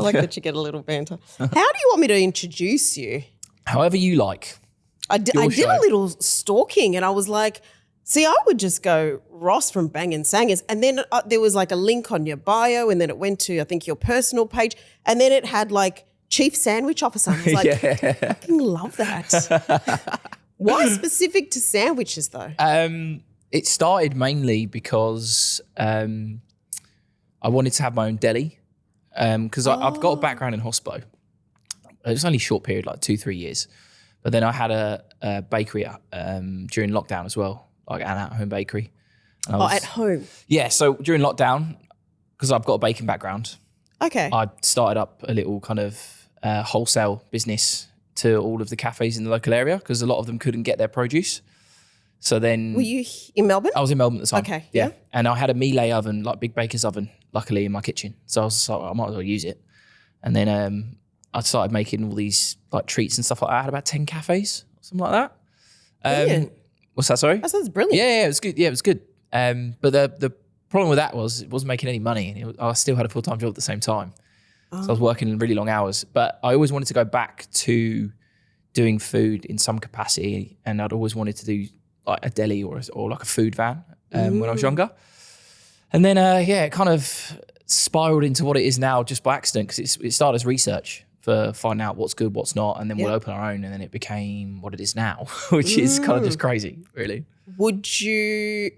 like that you get a little banter. How do you want me to introduce you? However you like. I did a little stalking and I was like, see, I would just go Ross from Bangin Sangas, and then there was like a link on your bio, and then it went to, I think, your personal page, and then it had like Chief Sandwich Officer. I was like, I fucking love that. Why specific to sandwiches though? It started mainly because I wanted to have my own deli because I've got a background in hospo. It was only a short period, like 2-3 years. But then I had a bakery during lockdown as well, like an at-home bakery. At home? Yeah, so during lockdown, because I've got a baking background, I started up a little kind of wholesale business to all of the cafes in the local area because a lot of them couldn't get their produce. So then... Were you in Melbourne? I was in Melbourne at the time. Okay. Yeah. And I had a melee oven, like big baker's oven, luckily in my kitchen. So I was like, I might as well use it. And then I started making all these like treats and stuff like that. I had about 10 cafes, something like that. Brilliant. What's that, sorry? That sounds brilliant. Yeah, it was good. Yeah, it was good. But the problem with that was it wasn't making any money. And I still had a full-time job at the same time. So I was working really long hours. But I always wanted to go back to doing food in some capacity. And I'd always wanted to do like a deli or like a food van when I was younger. And then, it kind of spiraled into what it is now just by accident because it started as research for finding out what's good, what's not, and then we'll open our own, and then it became what it is now, which is kind of just crazy, really. Would you...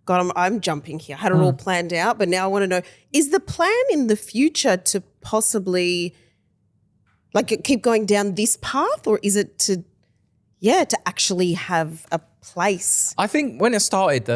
God, I'm jumping here. I had it all planned out, but now I want to know, is the plan in the future to possibly like keep going down this path, or is it to actually have a place? I think when it started,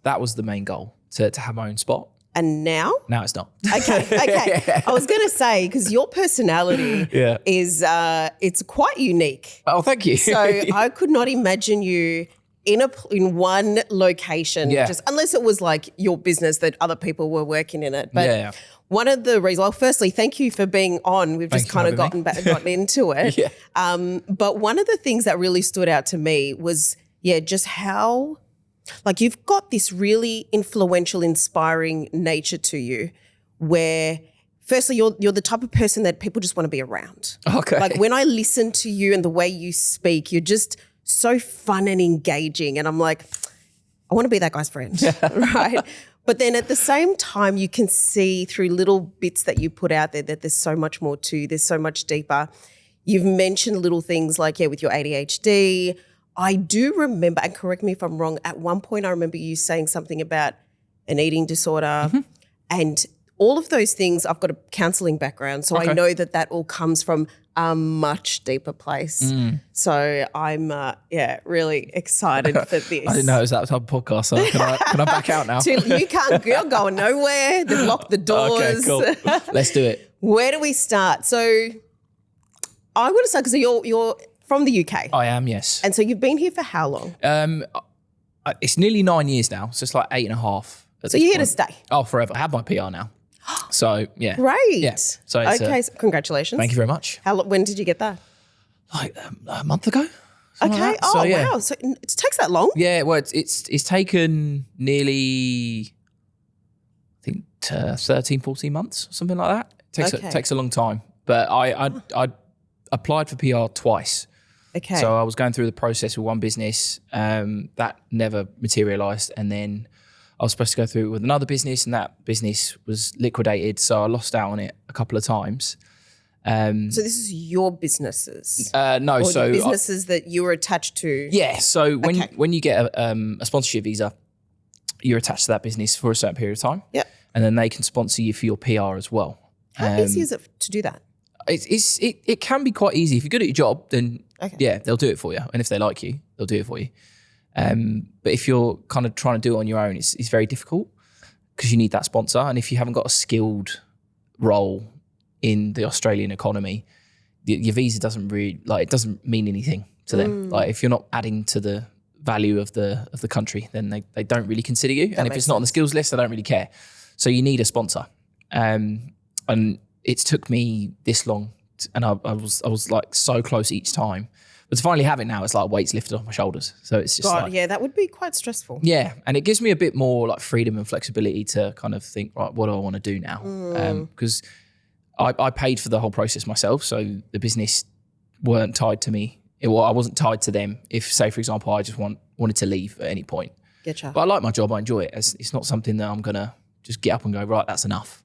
that was the main goal, to have my own spot. And now? Now it's not. Okay. I was going to say, because your personality is, it's quite unique. Oh, thank you. So I could not imagine you in one location, just unless it was like your business that other people were working in it. But one of the reasons, well, firstly, thank you for being on. We've just kind of gotten into it. But one of the things that really stood out to me was, just how, like, you've got this really influential, inspiring nature to you where firstly, you're the type of person that people just want to be around. Okay. Like when I listen to you and the way you speak, you're just so fun and engaging. And I'm like, I want to be that guy's friend, right? But then at the same time, you can see through little bits that you put out there that there's so much more to, there's so much deeper. You've mentioned little things like, with your ADHD. I do remember, and correct me if I'm wrong, at one point I remember you saying something about an eating disorder and all of those things. I've got a counselling background, so I know that all comes from a much deeper place. So I'm, really excited for this. I didn't know it was that type of podcast, so can I back out now? You can't, you're going nowhere. They've locked the doors. Okay, cool. Let's do it. Where do we start? So I want to start because you're from the UK. I am, yes. And so you've been here for how long? It's nearly 9 years now, so it's like 8.5. So you're here to stay? Oh, forever. I have my PR now. So, yeah. Great. Yeah. So so congratulations. Thank you very much. When did you get that? Like a month ago. Okay. Like so, wow. So it takes that long? Yeah. Well, it's taken nearly, I think, 13, 14 months, something like that. It takes a long time. But I applied for PR twice. Okay. So I was going through the process with one business that never materialised, and then I was supposed to go through it with another business, and that business was liquidated. So I lost out on it a couple of times. So this is your businesses? No, or so businesses that you were attached to? Yeah. So when you get a sponsorship visa, you're attached to that business for a certain period of time. Yep. And then they can sponsor you for your PR as well. How easy is it to do that? It can be quite easy. If you're good at your job, then they'll do it for you. And if they like you, they'll do it for you. But if you're kind of trying to do it on your own, it's very difficult because you need that sponsor. And if you haven't got a skilled role in the Australian economy, your visa doesn't really, it doesn't mean anything to them. Like if you're not adding to the value of the country, then they don't really consider you. And if it's not on the skills list, they don't really care. So you need a sponsor. And it took me this long, and I was like so close each time. But to finally have it now, it's like weights lifted off my shoulders. So it's just God, yeah, that would be quite stressful. yeah. And it gives me a bit more like freedom and flexibility to kind of think, right, what do I want to do now? Because I paid for the whole process myself. So the business weren't tied to me. I wasn't tied to them. If, say, for example, I just wanted to leave at any point. Getcha. But I like my job. I enjoy it. It's not something that I'm going to just get up and go, right, that's enough.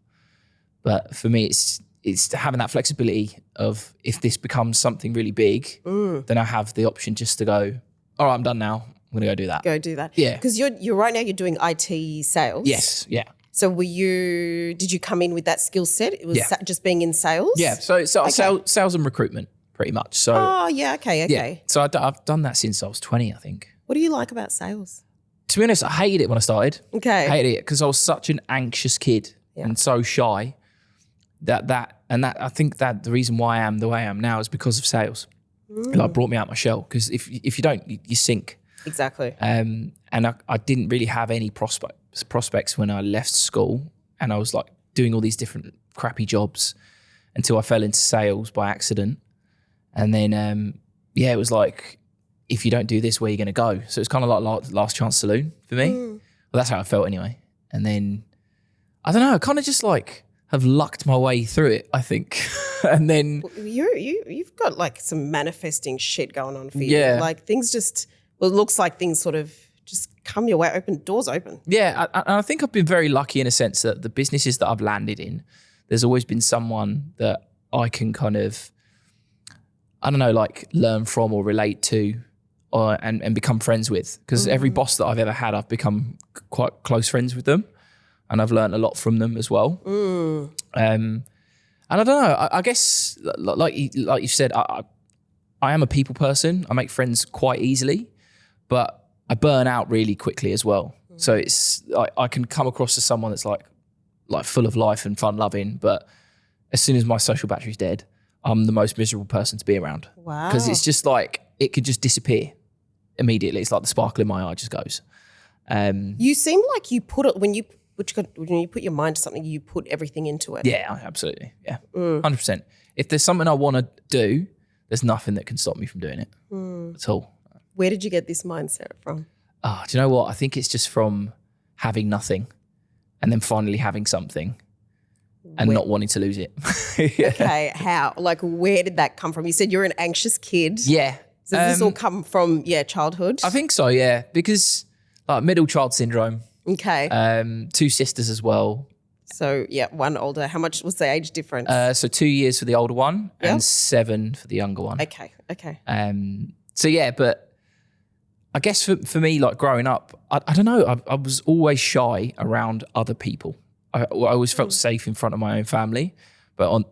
But for me, it's having that flexibility of if this becomes something really big, then I have the option just to go, all right, I'm done now. I'm going to go do that. Go do that. Yeah. Because you're right now you're doing IT sales. Yes. Yeah. So did you come in with that skill set? It was just being in sales? Yeah. So I sales and recruitment pretty much. So oh, yeah. Okay. yeah. So I've done that since I was 20, I think. What do you like about sales? To be honest, I hated it when I started. Okay. I hated it because I was such an anxious kid and so shy that I think that the reason why I am the way I am now is because of sales. It like brought me out my shell because if you don't, you sink. Exactly. And I didn't really have any prospects when I left school, and I was like doing all these different crappy jobs until I fell into sales by accident. And then, it was like, if you don't do this, where are you going to go? So it's kind of like last chance saloon for me. Well, that's how I felt anyway. And then, I don't know, I kind of just like have lucked my way through it, I think. And then you've got like some manifesting shit going on for you. Yeah. Like things just, it looks like things sort of just come your way, doors open. Yeah, I think I've been very lucky in a sense that the businesses that I've landed in, there's always been someone that I can kind of, I don't know, like learn from or relate to and become friends with. Because every boss that I've ever had, I've become quite close friends with them. And I've learned a lot from them as well. And I don't know, I guess like you said, I am a people person. I make friends quite easily, but I burn out really quickly as well. So it's like I can come across as someone that's like full of life and fun loving, but as soon as my social battery's dead, I'm the most miserable person to be around. Wow. Because it's just like, it could just disappear immediately. It's like the sparkle in my eye just goes. You seem like you put it, when you put your mind to something, you put everything into it. Yeah, absolutely. Yeah, 100%. If there's something I want to do, there's nothing that can stop me from doing it at all. Where did you get this mindset from? Oh, do you know what? I think it's just from having nothing and then finally having something and not wanting to lose it. Yeah. Okay, how? Like, where did that come from? You said you're an anxious kid. Yeah. So does this all come from, childhood? I think so, yeah. Because like middle child syndrome. Okay. 2 sisters as well. So, one older. How much was the age difference? So 2 years for the older one and 7 for the younger one. Okay. So, yeah, but I guess for me, like growing up, I don't know, I was always shy around other people. I always felt safe in front of my own family, but on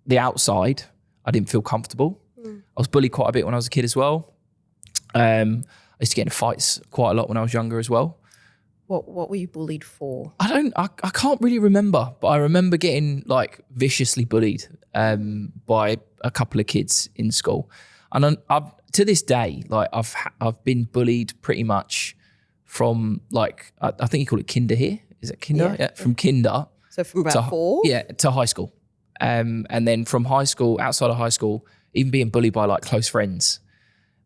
the outside, I didn't feel comfortable. I was bullied quite a bit when I was a kid as well. I used to get in fights quite a lot when I was younger as well. What were you bullied for? I can't really remember, but I remember getting like viciously bullied by a couple of kids in school. And to this day, like I've been bullied pretty much from like, I think you call it kinder here. Is it kinder? Yeah, from kinder. So from about 4? Yeah, to high school. And then from high school, outside of high school, even being bullied by like close friends,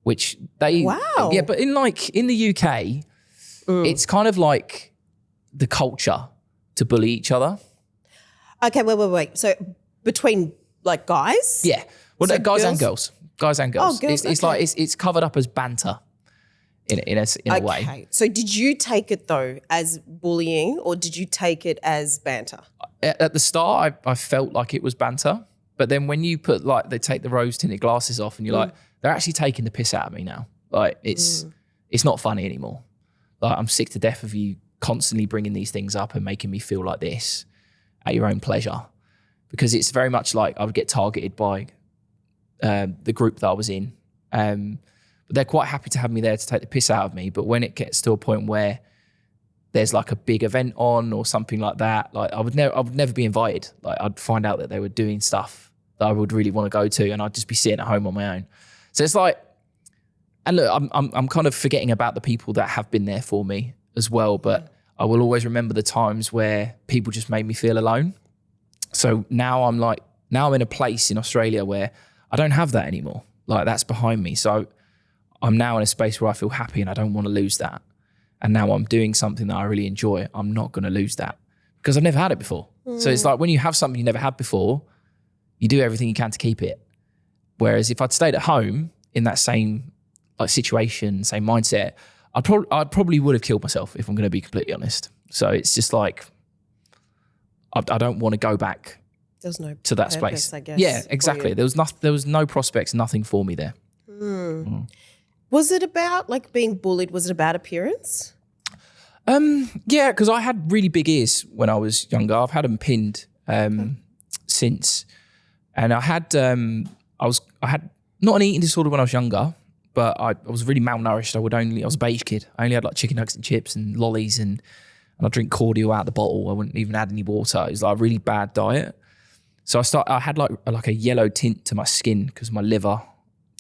which they... Wow. Yeah, but in the UK, it's kind of like the culture to bully each other. Okay, wait. So between like guys? Yeah. Well, So guys girls? and girls. Guys and girls. Oh, girls, It's okay. like it's covered up as banter in a way. Okay. So did you take it though as bullying, or did you take it as banter? At the start, I felt like it was banter, but then when you put like they take the rose tinted glasses off, and you're like, they're actually taking the piss out of me now. Like it's not funny anymore. Like I'm sick to death of you constantly bringing these things up and making me feel like this at your own pleasure, because it's very much like I would get targeted by the group that I was in. But they're quite happy to have me there to take the piss out of me. But when it gets to a point where there's like a big event on or something like that, like I would never be invited. Like I'd find out that they were doing stuff that I would really want to go to, and I'd just be sitting at home on my own. So it's like, and look, I'm kind of forgetting about the people that have been there for me as well. But I will always remember the times where people just made me feel alone. So now I'm in a place in Australia where I don't have that anymore. Like that's behind me. So I'm now in a space where I feel happy and I don't want to lose that. And now I'm doing something that I really enjoy. I'm not going to lose that because I've never had it before. So it's like when you have something you never had before, you do everything you can to keep it. Whereas if I'd stayed at home in that same like situation, same mindset, I probably would have killed myself if I'm going to be completely honest. So it's just like, I don't want to go back There's no to that purpose, space. I guess. Yeah, exactly. There was no prospects, nothing for me there. Was it about like being bullied? Was it about appearance? Yeah, because I had really big ears when I was younger. I've had them pinned since, and I had not an eating disorder when I was younger, but I was really malnourished. I was a beige kid. I only had like chicken nuggets and chips and lollies, and I drink cordial out of the bottle. I wouldn't even add any water. It was like a really bad diet. So I had like a yellow tint to my skin because my liver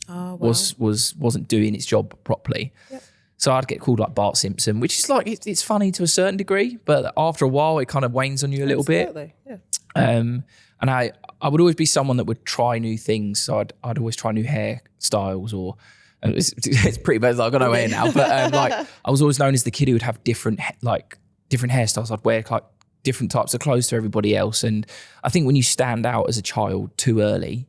wasn't doing its job properly. Yep. So I'd get called like Bart Simpson, which is like, it's funny to a certain degree, but after a while it kind of wanes on you a little bit. Yeah. And I would always be someone that would try new things. So I'd always try new hairstyles or, it's pretty bad. I've got no hair now, but like I was always known as the kid who would have different hairstyles. I'd wear like different types of clothes to everybody else. And I think when you stand out as a child too early,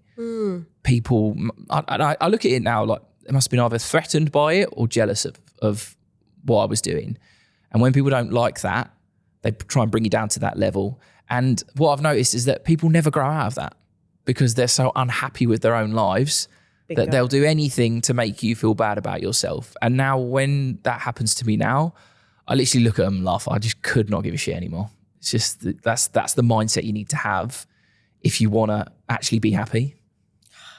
people, I look at it now like it must have been either threatened by it or jealous of what I was doing. And when people don't like that, they try and bring you down to that level. And what I've noticed is that people never grow out of that because they're so unhappy with their own lives that they'll do anything to make you feel bad about yourself. And now when that happens to me now, I literally look at them and laugh. I just could not give a shit anymore. It's just, that's the mindset you need to have if you want to actually be happy.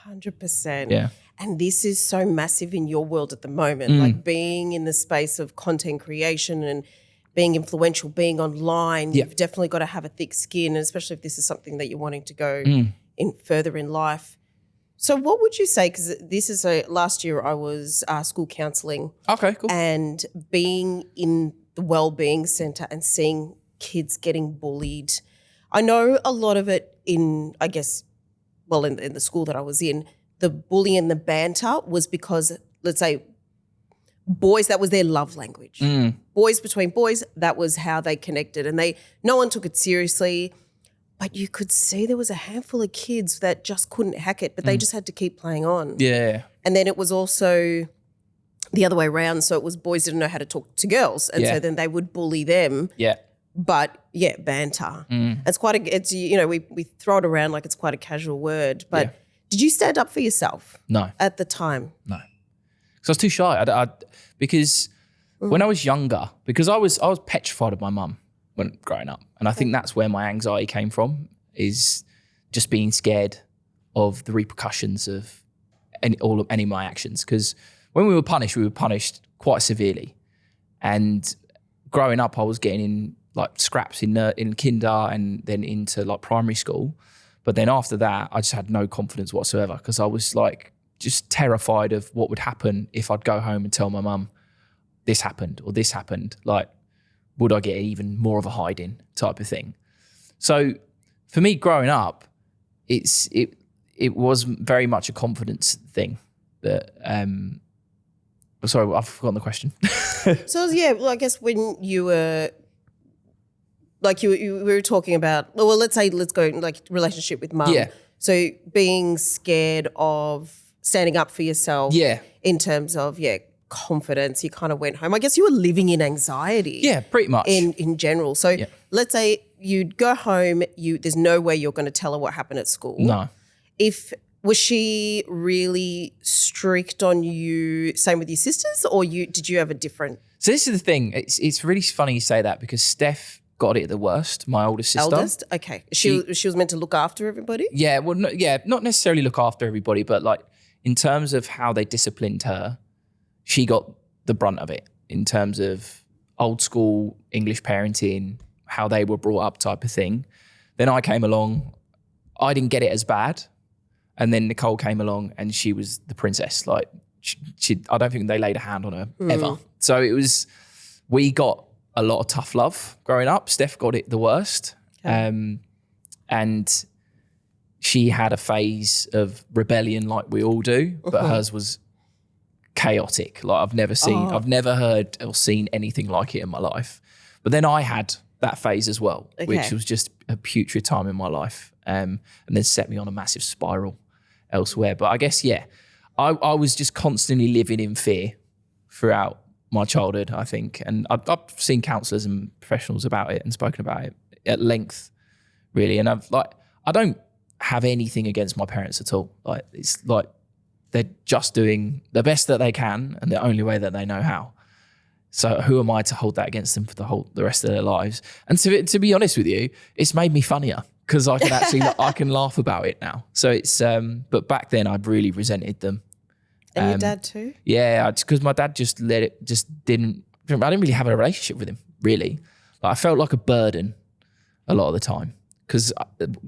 100%. Yeah. And this is so massive in your world at the moment, like being in the space of content creation and being influential, being online. You've definitely got to have a thick skin, and especially if this is something that you're wanting to go in further in life. So what would you say, because this is last year I was school counselling. Okay, cool. And being in the wellbeing centre and seeing kids getting bullied. I know a lot of it in, I guess, well, in the school that I was in, the bullying and the banter was because, let's say, boys, that was their love language. Boys between boys, that was how they connected, and no one took it seriously. But you could see there was a handful of kids that just couldn't hack it, but they just had to keep playing on. Yeah. And then it was also the other way around. So it was boys didn't know how to talk to girls, and so then they would bully them. Yeah. But yeah, banter. It's we throw it around like it's quite a casual word. But did you stand up for yourself? No. At the time? No. Because I was too shy. Because when I was younger, because I was petrified of my mum when growing up. And I think that's where my anxiety came from, is just being scared of the repercussions of any of my actions. Because when we were punished quite severely. And growing up, I was getting in like scraps in kinder and then into like primary school. But then after that, I just had no confidence whatsoever because I was like just terrified of what would happen if I'd go home and tell my mum this happened or this happened. Like, would I get even more of a hiding type of thing? So for me growing up, it was very much a confidence thing that, sorry, I've forgotten the question. So yeah, well, I guess when you were, like we were talking about, well, let's go like relationship with mum. Yeah. So being scared of standing up for yourself. Yeah. In terms of, confidence, you kind of went home. I guess you were living in anxiety. Yeah, pretty much. In general. So let's say you'd go home, there's no way you're going to tell her what happened at school. No. Was she really strict on you, same with your sisters, or did you have a different? So this is the thing. It's really funny you say that because Steph got it the worst, my oldest sister. Eldest? Okay. She was meant to look after everybody? Yeah, well, not necessarily look after everybody, but like in terms of how they disciplined her, she got the brunt of it in terms of old school English parenting, how they were brought up type of thing. Then I came along, I didn't get it as bad. And then Nicole came along and she was the princess. Like I don't think they laid a hand on her ever. So we got a lot of tough love growing up. Steph got it the worst. Okay. And she had a phase of rebellion like we all do, but hers was chaotic. Like I've never heard or seen anything like it in my life. But then I had that phase as well, which was just a putrid time in my life, and then set me on a massive spiral elsewhere. But I guess, I was just constantly living in fear throughout my childhood, I think. And I've seen counsellors and professionals about it and spoken about it at length, really. And I don't have anything against my parents at all. Like, it's like they're just doing the best that they can and the only way that they know how. So who am I to hold that against them for the rest of their lives? And to be honest with you, it's made me funnier because I can actually I can laugh about it now. So it's but back then I really resented them. And your dad too? Yeah, because my dad just I didn't really have a relationship with him, really. Like, I felt like a burden a lot of the time because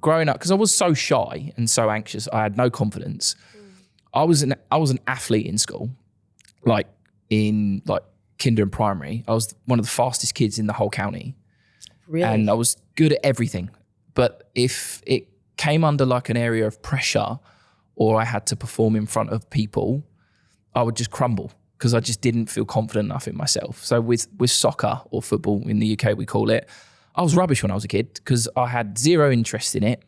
growing up, because I was so shy and so anxious, I had no confidence. I was an athlete in school, like in kinder and primary. I was one of the fastest kids in the whole county. Really? And I was good at everything. But if it came under like an area of pressure or I had to perform in front of people, I would just crumble because I just didn't feel confident enough in myself. So with soccer or football in the UK, we call it, I was rubbish when I was a kid because I had zero interest in it,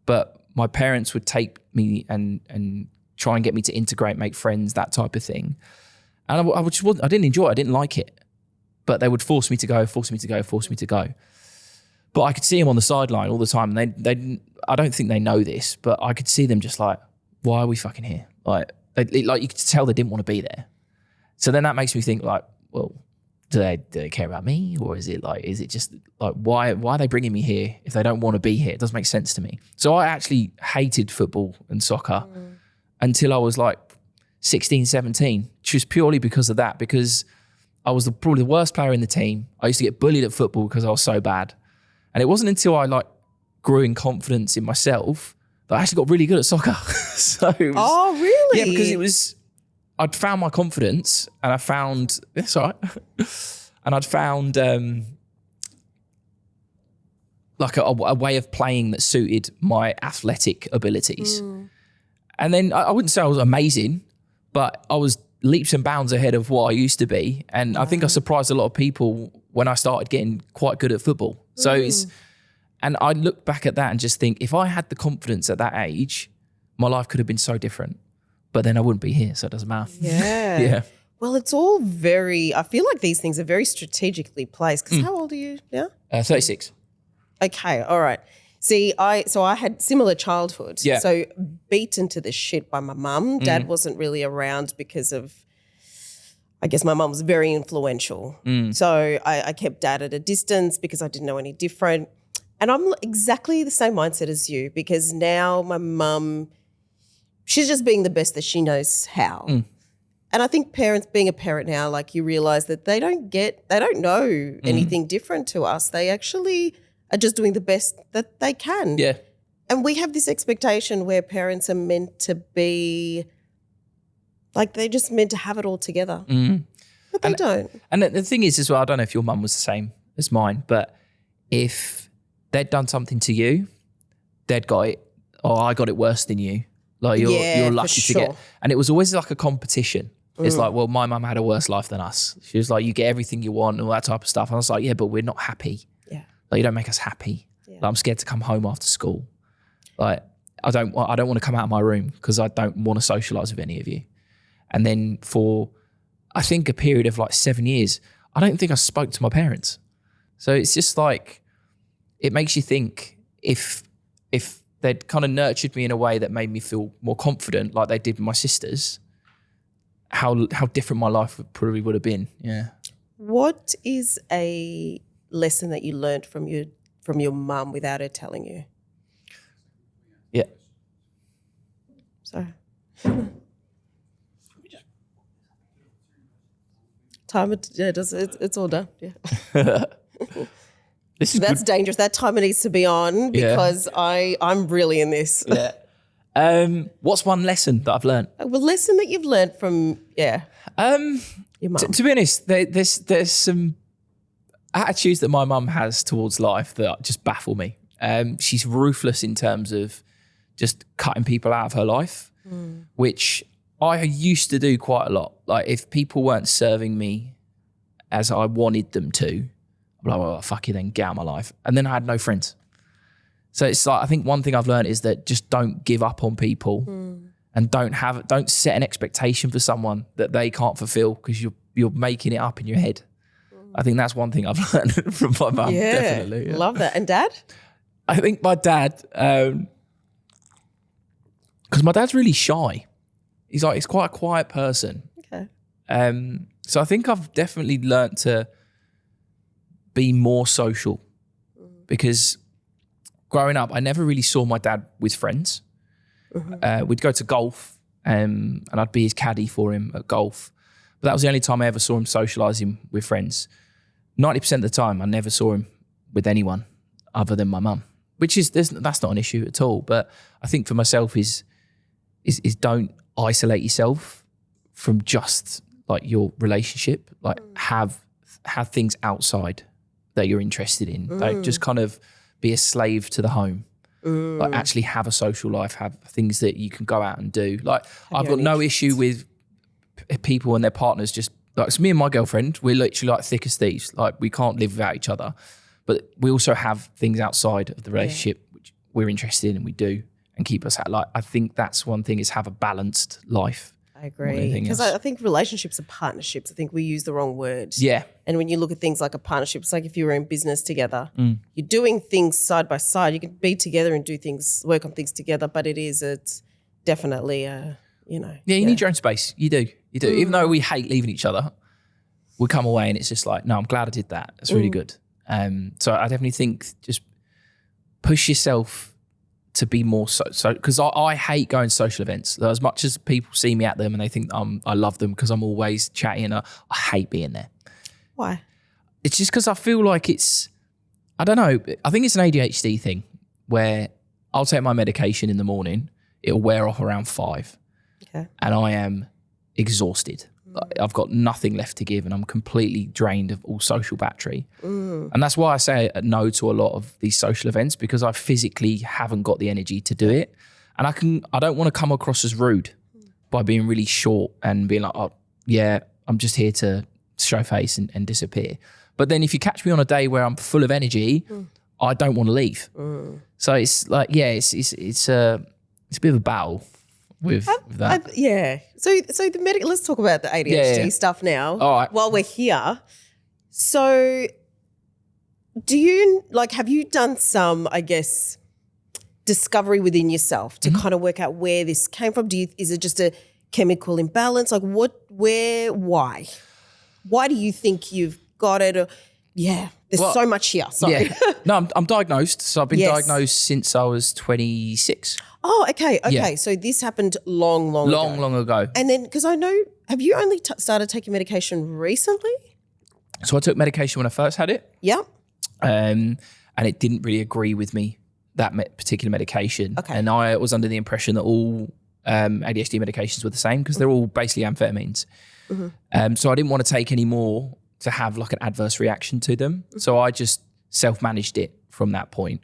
but my parents would take me and try and get me to integrate, make friends, that type of thing. And I didn't enjoy it. I didn't like it, but they would force me to go. But I could see them on the sideline all the time. And I don't think they know this, but I could see them just like, why are we fucking here? Like you could tell they didn't want to be there. So then that makes me think like, well, do they care about me? Or is it just like, why are they bringing me here if they don't want to be here? It doesn't make sense to me. So I actually hated football and soccer until I was like 16, 17, just purely because of that, because I was probably the worst player in the team. I used to get bullied at football because I was so bad. And it wasn't until I grew in confidence in myself that I actually got really good at soccer. Oh, really? Yeah, because I'd found my confidence and I found, it's all right. And I'd found like a way of playing that suited my athletic abilities. And then I wouldn't say I was amazing, but I was leaps and bounds ahead of what I used to be. And I think I surprised a lot of people when I started getting quite good at football. So and I look back at that and just think, if I had the confidence at that age, my life could have been so different. But then I wouldn't be here, so it doesn't matter. Yeah. Yeah. Well, it's all I feel like these things are very strategically placed. Because how old are you now? 36. Okay, all right. See, I had similar childhood. Yeah. So beaten to the shit by my mum. Dad wasn't really around because of, I guess my mum was very influential. So I kept dad at a distance because I didn't know any different. And I'm exactly the same mindset as you, because now my mum, she's just being the best that she knows how. And I think being a parent now, like, you realise that they don't know anything different to us. They actually are just doing the best that they can. Yeah. And we have this expectation where parents are meant to be, like, they're just meant to have it all together. But they don't. And the thing is as well, I don't know if your mum was the same as mine, but if they'd done something to you, they'd got it, or I got it worse than you. Like, you're lucky to get. And it was always like a competition. It's like, well, my mum had a worse life than us. She was like, you get everything you want and all that type of stuff. And I was like, yeah, but we're not happy. Yeah. Like, you don't make us happy. Yeah. Like, I'm scared to come home after school. Like, I don't want to come out of my room because I don't want to socialise with any of you. And then for, I think, a period of like 7 years, I don't think I spoke to my parents. So it's just like, it makes you think, if they'd kind of nurtured me in a way that made me feel more confident, like they did with my sisters, how different my life probably would have been. Yeah. What is a lesson that you learned from your mum without her telling you? Yeah. Sorry. Time it's all done. Yeah. That's dangerous. That timer needs to be on because I'm really in this. Yeah. What's one lesson that I've learned? A lesson that you've learned from your mum. To be honest, there's some attitudes that my mum has towards life that just baffle me. She's ruthless in terms of just cutting people out of her life, which I used to do quite a lot. Like if people weren't serving me as I wanted them to, I'm like, well, fuck you then, get out of my life. And then I had no friends. So it's like, I think one thing I've learned is that just don't give up on people and don't set an expectation for someone that they can't fulfill because you're making it up in your head. I think that's one thing I've learned from my mum, definitely. Yeah. Love that. And dad? I think my dad, because my dad's really shy. He's quite a quiet person. Okay. So I think I've definitely learnt to be more social because growing up, I never really saw my dad with friends. We'd go to golf and I'd be his caddy for him at golf. But that was the only time I ever saw him socialising with friends. 90% of the time, I never saw him with anyone other than my mum, which is, that's not an issue at all. But I think for myself is don't isolate yourself from just like your relationship. Like have things outside that you're interested in. Don't just kind of be a slave to the home. Like actually have a social life, have things that you can go out and do. Like I've got no issue with people and their partners just like, it's me and my girlfriend, we're literally like thick as thieves. Like we can't live without each other, but we also have things outside of the relationship which we're interested in and we do and keep us at. Like I think that's one thing, is have a balanced life. I agree. Because I think relationships are partnerships. I think we use the wrong word. Yeah. And when you look at things like a partnership, it's like if you were in business together, you're doing things side by side. You can be together and do things, work on things together, but it's definitely Yeah, you need your own space. You do. Even though we hate leaving each other, we come away and it's just like, no, I'm glad I did that. That's really good. So I definitely think just push yourself to be more so because I hate going to social events. As much as people see me at them and they think I love them because I'm always chatting, and I hate being there. Why? It's just because I feel like I don't know, I think it's an ADHD thing where I'll take my medication in the morning, it'll wear off around 5. Okay. And I am exhausted. I've got nothing left to give and I'm completely drained of all social battery. And that's why I say no to a lot of these social events, because I physically haven't got the energy to do it. And I don't want to come across as rude by being really short and being like, oh yeah, I'm just here to show face and disappear. But then if you catch me on a day where I'm full of energy, I don't want to leave. So it's like, it's a bit of a battle. With that. So the medical, let's talk about the ADHD stuff now. All right. While we're here. So do you, have you done some, I guess, discovery within yourself to kind of work out where this came from? Is it just a chemical imbalance? Like why? Why do you think you've got it? There's so much here. Sorry. Yeah. No, I'm diagnosed. So I've been diagnosed since I was 26. Oh, okay. Yeah. So this happened long ago. And then, because I know, have you only started taking medication recently? So I took medication when I first had it. Yeah. And it didn't really agree with me, that particular medication. Okay. And I was under the impression that all ADHD medications were the same because they're all basically amphetamines. So I didn't want to take any more to have like an adverse reaction to them. So I just self-managed it from that point,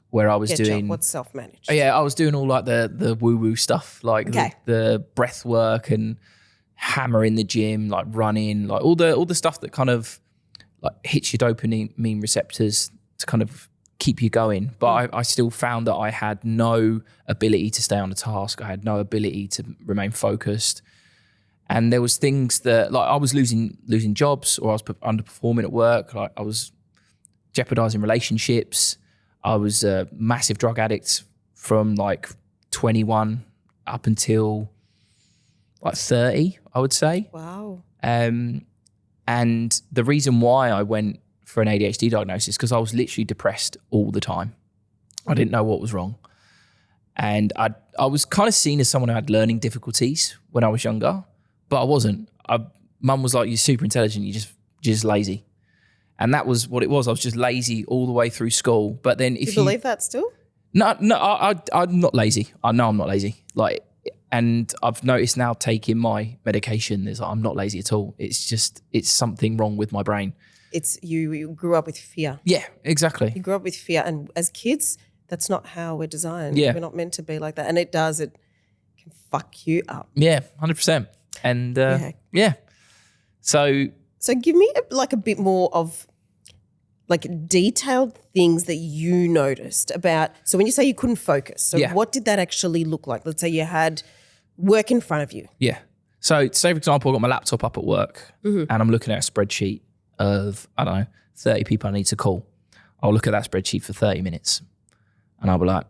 where I was doing... What's self-managed? Oh, yeah, I was doing all like the woo-woo stuff, like the breath work and hammer in the gym, like running, like all the stuff that kind of like hits your dopamine receptors to kind of keep you going. But I still found that I had no ability to stay on a task. I had no ability to remain focused. And there was things that, like, I was losing jobs, or I was underperforming at work. Like I was jeopardizing relationships. I was a massive drug addict from like 21 up until like 30, I would say. Wow. And the reason why I went for an ADHD diagnosis, because I was literally depressed all the time. I didn't know what was wrong. And I was kind of seen as someone who had learning difficulties when I was younger, but I wasn't. Mum was like, you're super intelligent, you're just lazy. And that was what it was. I was just lazy all the way through school. But then if you believe that still? No, I'm not lazy. I know I'm not lazy. Like, and I've noticed now taking my medication, I'm not lazy at all. It's something wrong with my brain. It's you grew up with fear. Yeah, exactly. You grew up with fear, and as kids, that's not how we're designed. Yeah. We're not meant to be like that. And it can fuck you up. Yeah, 100%. And yeah. So give me a bit more of like detailed things that you noticed about. So when you say you couldn't focus, so what did that actually look like? Let's say you had work in front of you. Yeah. So say, for example, I've got my laptop up at work and I'm looking at a spreadsheet of, 30 people I need to call. I'll look at that spreadsheet for 30 minutes and I'll be like,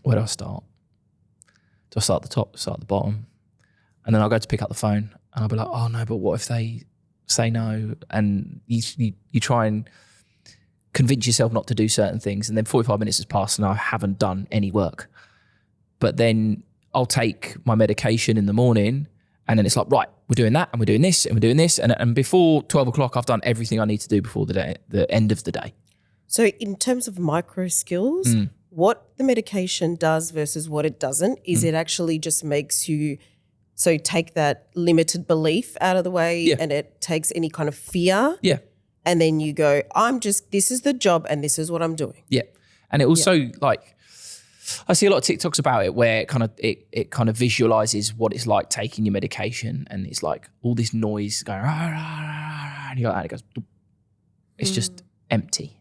where do I start? Do I start at the top, start at the bottom? And then I'll go to pick up the phone and I'll be like, oh no, but what if they say no? And you try and convince yourself not to do certain things. And then 45 minutes has passed and I haven't done any work. But then I'll take my medication in the morning and then it's like, right, we're doing that and we're doing this and we're doing this. And before 12 o'clock, I've done everything I need to do before the end of the day. So in terms of micro skills, what the medication does versus what it doesn't is it actually just makes you, so take that limited belief out of the way and it takes any kind of fear. Yeah. And then you go, this is the job and this is what I'm doing. Yeah. And it also like, I see a lot of TikToks about it where it kind of visualizes what it's like taking your medication and it's like all this noise going, rah, rah, rah, and you're like, and it goes, boop. It's just empty.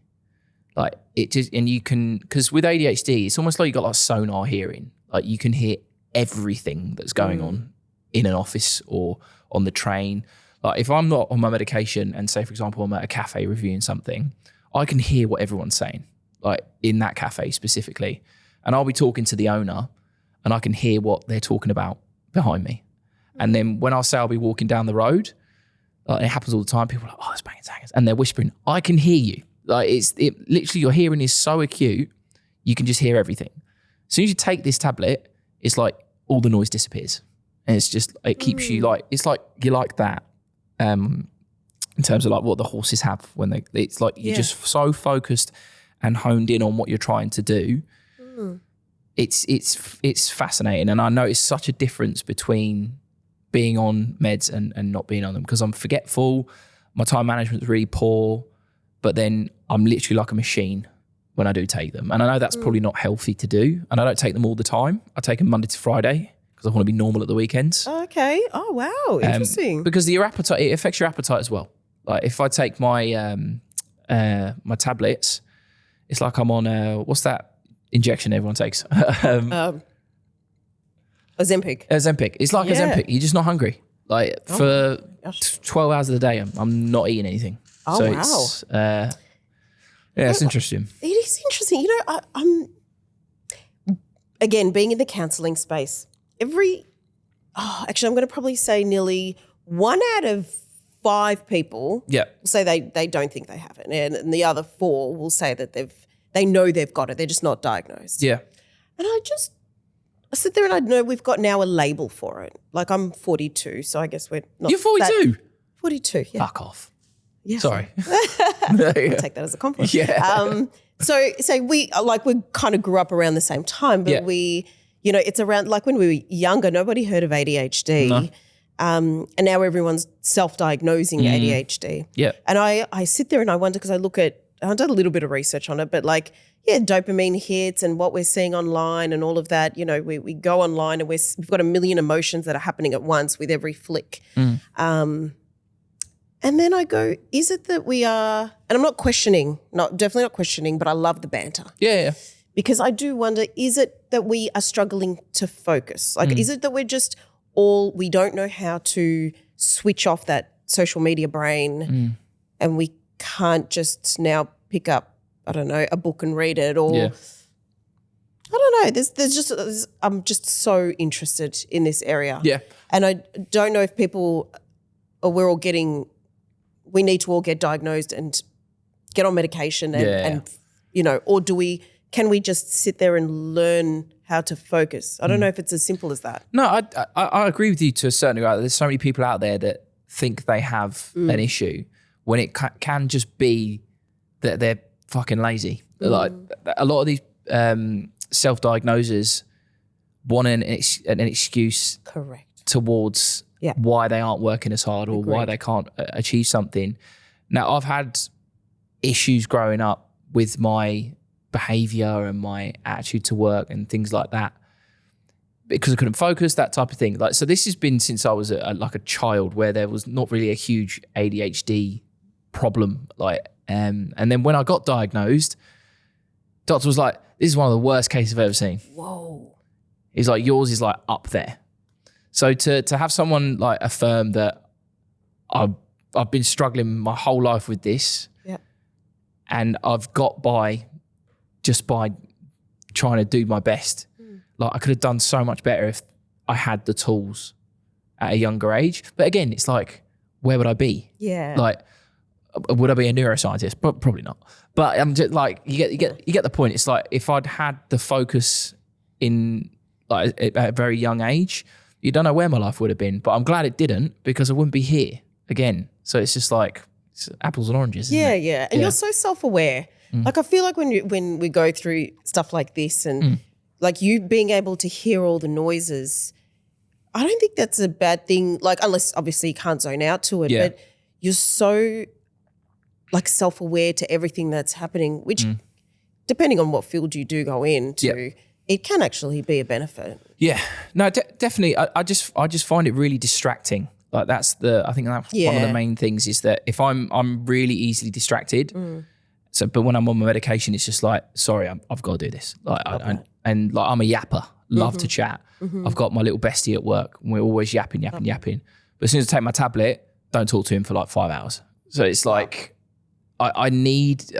Like it just, and you can, because with ADHD, it's almost like you got like sonar hearing. Like you can hear everything that's going on in an office or on the train. Like if I'm not on my medication and say, for example, I'm at a cafe reviewing something, I can hear what everyone's saying, like in that cafe specifically. And I'll be talking to the owner and I can hear what they're talking about behind me. And then when I'll be walking down the road, it happens all the time. People are like, oh, it's Bangin Sangas. And they're whispering, I can hear you. Like it literally, your hearing is so acute, you can just hear everything. As soon as you take this tablet, it's like all the noise disappears. And it's just, it keeps you like, it's like, you're like that in terms of like what the horses have when it's like you're just so focused and honed in on what you're trying to do. It's fascinating. And I notice such a difference between being on meds and not being on them because I'm forgetful, my time management's really poor, but then I'm literally like a machine when I do take them. And I know that's probably not healthy to do. And I don't take them all the time. I take them Monday to Friday because I want to be normal at the weekends. Okay. Oh, wow. Interesting. Because your appetite, it affects your appetite as well. Like if I take my my tablets, it's like I'm on what's that injection everyone takes? Ozempic. Ozempic. It's like Ozempic. You're just not hungry. Like for 12 hours of the day, I'm not eating anything. Oh, so wow. It's interesting. It is interesting. You know, I'm, again, being in the counselling space, actually I'm going to probably say nearly 1 out of 5 people will say they don't think they have it. And the other 4 will say that they know they've got it. They're just not diagnosed. Yeah. And I sit there and I know we've got now a label for it. Like I'm 42, so I guess we're not. You're 42? 42, yeah. Fuck off. Yeah. Sorry. I'll take that as a compliment. Yeah. So we kind of grew up around the same time, but we, you know, it's around like when we were younger, nobody heard of ADHD. No. And now everyone's self-diagnosing ADHD. Yeah. And I sit there and I wonder because I've done a little bit of research on it, but like, dopamine hits and what we're seeing online and all of that, you know, we go online and we've got a million emotions that are happening at once with every flick. And then I go, is it that we are, and I'm not questioning, definitely not questioning, but I love the banter. Yeah. Because I do wonder, is it that we are struggling to focus? Like, is it that we're just we don't know how to switch off that social media brain and we can't just now pick up, I don't know, a book and read it or I don't know. I'm just so interested in this area. Yeah. And I don't know if people or we need to all get diagnosed and get on medication and you know, or can we just sit there and learn how to focus? I don't know if it's as simple as that. No, I agree with you to a certain degree. There's so many people out there that think they have an issue when it can just be that they're fucking lazy. Like a lot of these self-diagnosers want an excuse towards why they aren't working as hard or why they can't achieve something. Now, I've had issues growing up with my behavior and my attitude to work and things like that, because I couldn't focus, that type of thing. Like, so this has been since I was like a child, where there was not really a huge ADHD problem. Like, and then when I got diagnosed, doctor was like, this is one of the worst cases I've ever seen. Whoa. He's like, yours is like up there. So to have someone like affirm that I've been struggling my whole life with this, and I've got by just by trying to do my best. Like, I could have done so much better if I had the tools at a younger age. But again, it's like, where would I be? Yeah. Like, would I be a neuroscientist? Probably not. But I'm just like, you get the point. It's like, if I'd had the focus in like at a very young age, you don't know where my life would have been. But I'm glad it didn't, because I wouldn't be here again. So it's just like, it's apples and oranges. Isn't it? Yeah. And you're so self-aware. Like, I feel like when we go through stuff like this, and like you being able to hear all the noises, I don't think that's a bad thing. Like, unless obviously you can't zone out to it, but you're so like self-aware to everything that's happening, which depending on what field you do go into, it can actually be a benefit. Yeah, no, definitely. I just find it really distracting. Like, I think that's one of the main things, is that if I'm really easily distracted. So, but when I'm on my medication, it's just like, sorry, I've got to do this. Like, and like, I'm a yapper, love to chat. I've got my little bestie at work, and we're always yapping. But as soon as I take my tablet, don't talk to him for like 5 hours. So it's like, I don't need it.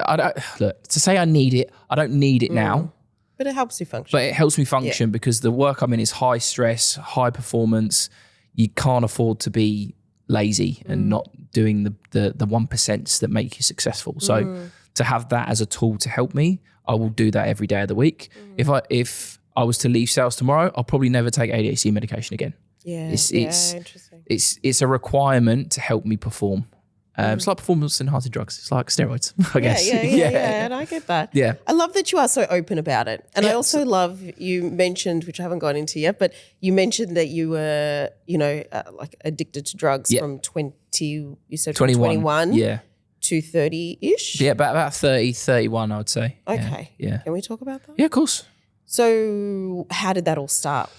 I don't need it now. But it helps you function. But it helps me function because the work I'm in is high stress, high performance. You can't afford to be lazy and not doing the 1% that make you successful. So to have that as a tool to help me, I will do that every day of the week. If I was to leave sales tomorrow, I'll probably never take ADHD medication again. Yeah, interesting. It's a requirement to help me perform. It's like performance-enhancing drugs. It's like steroids, I guess. Yeah, and I get that. Yeah. I love that you are so open about it. And I also love, you mentioned, which I haven't gone into yet, but you mentioned that you were, like addicted to drugs from 20, you said 21 to 30-ish? Yeah, about 30, 31, I would say. Okay. Yeah. Can we talk about that? Yeah, of course. So how did that all start?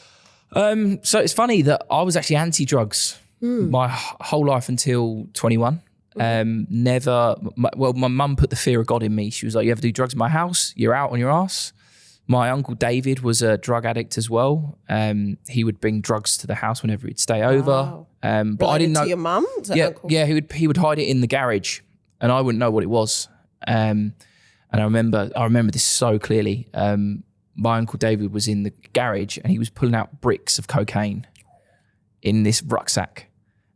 So it's funny that I was actually anti-drugs my whole life until 21. My mum put the fear of God in me. She was like, you ever do drugs in my house, you're out on your ass. My uncle David was a drug addict as well. He would bring drugs to the house whenever he'd stay over. But I didn't know. To your mum? Yeah, he would hide it in the garage, and I wouldn't know what it was. And I remember this so clearly. My uncle David was in the garage and he was pulling out bricks of cocaine in this rucksack,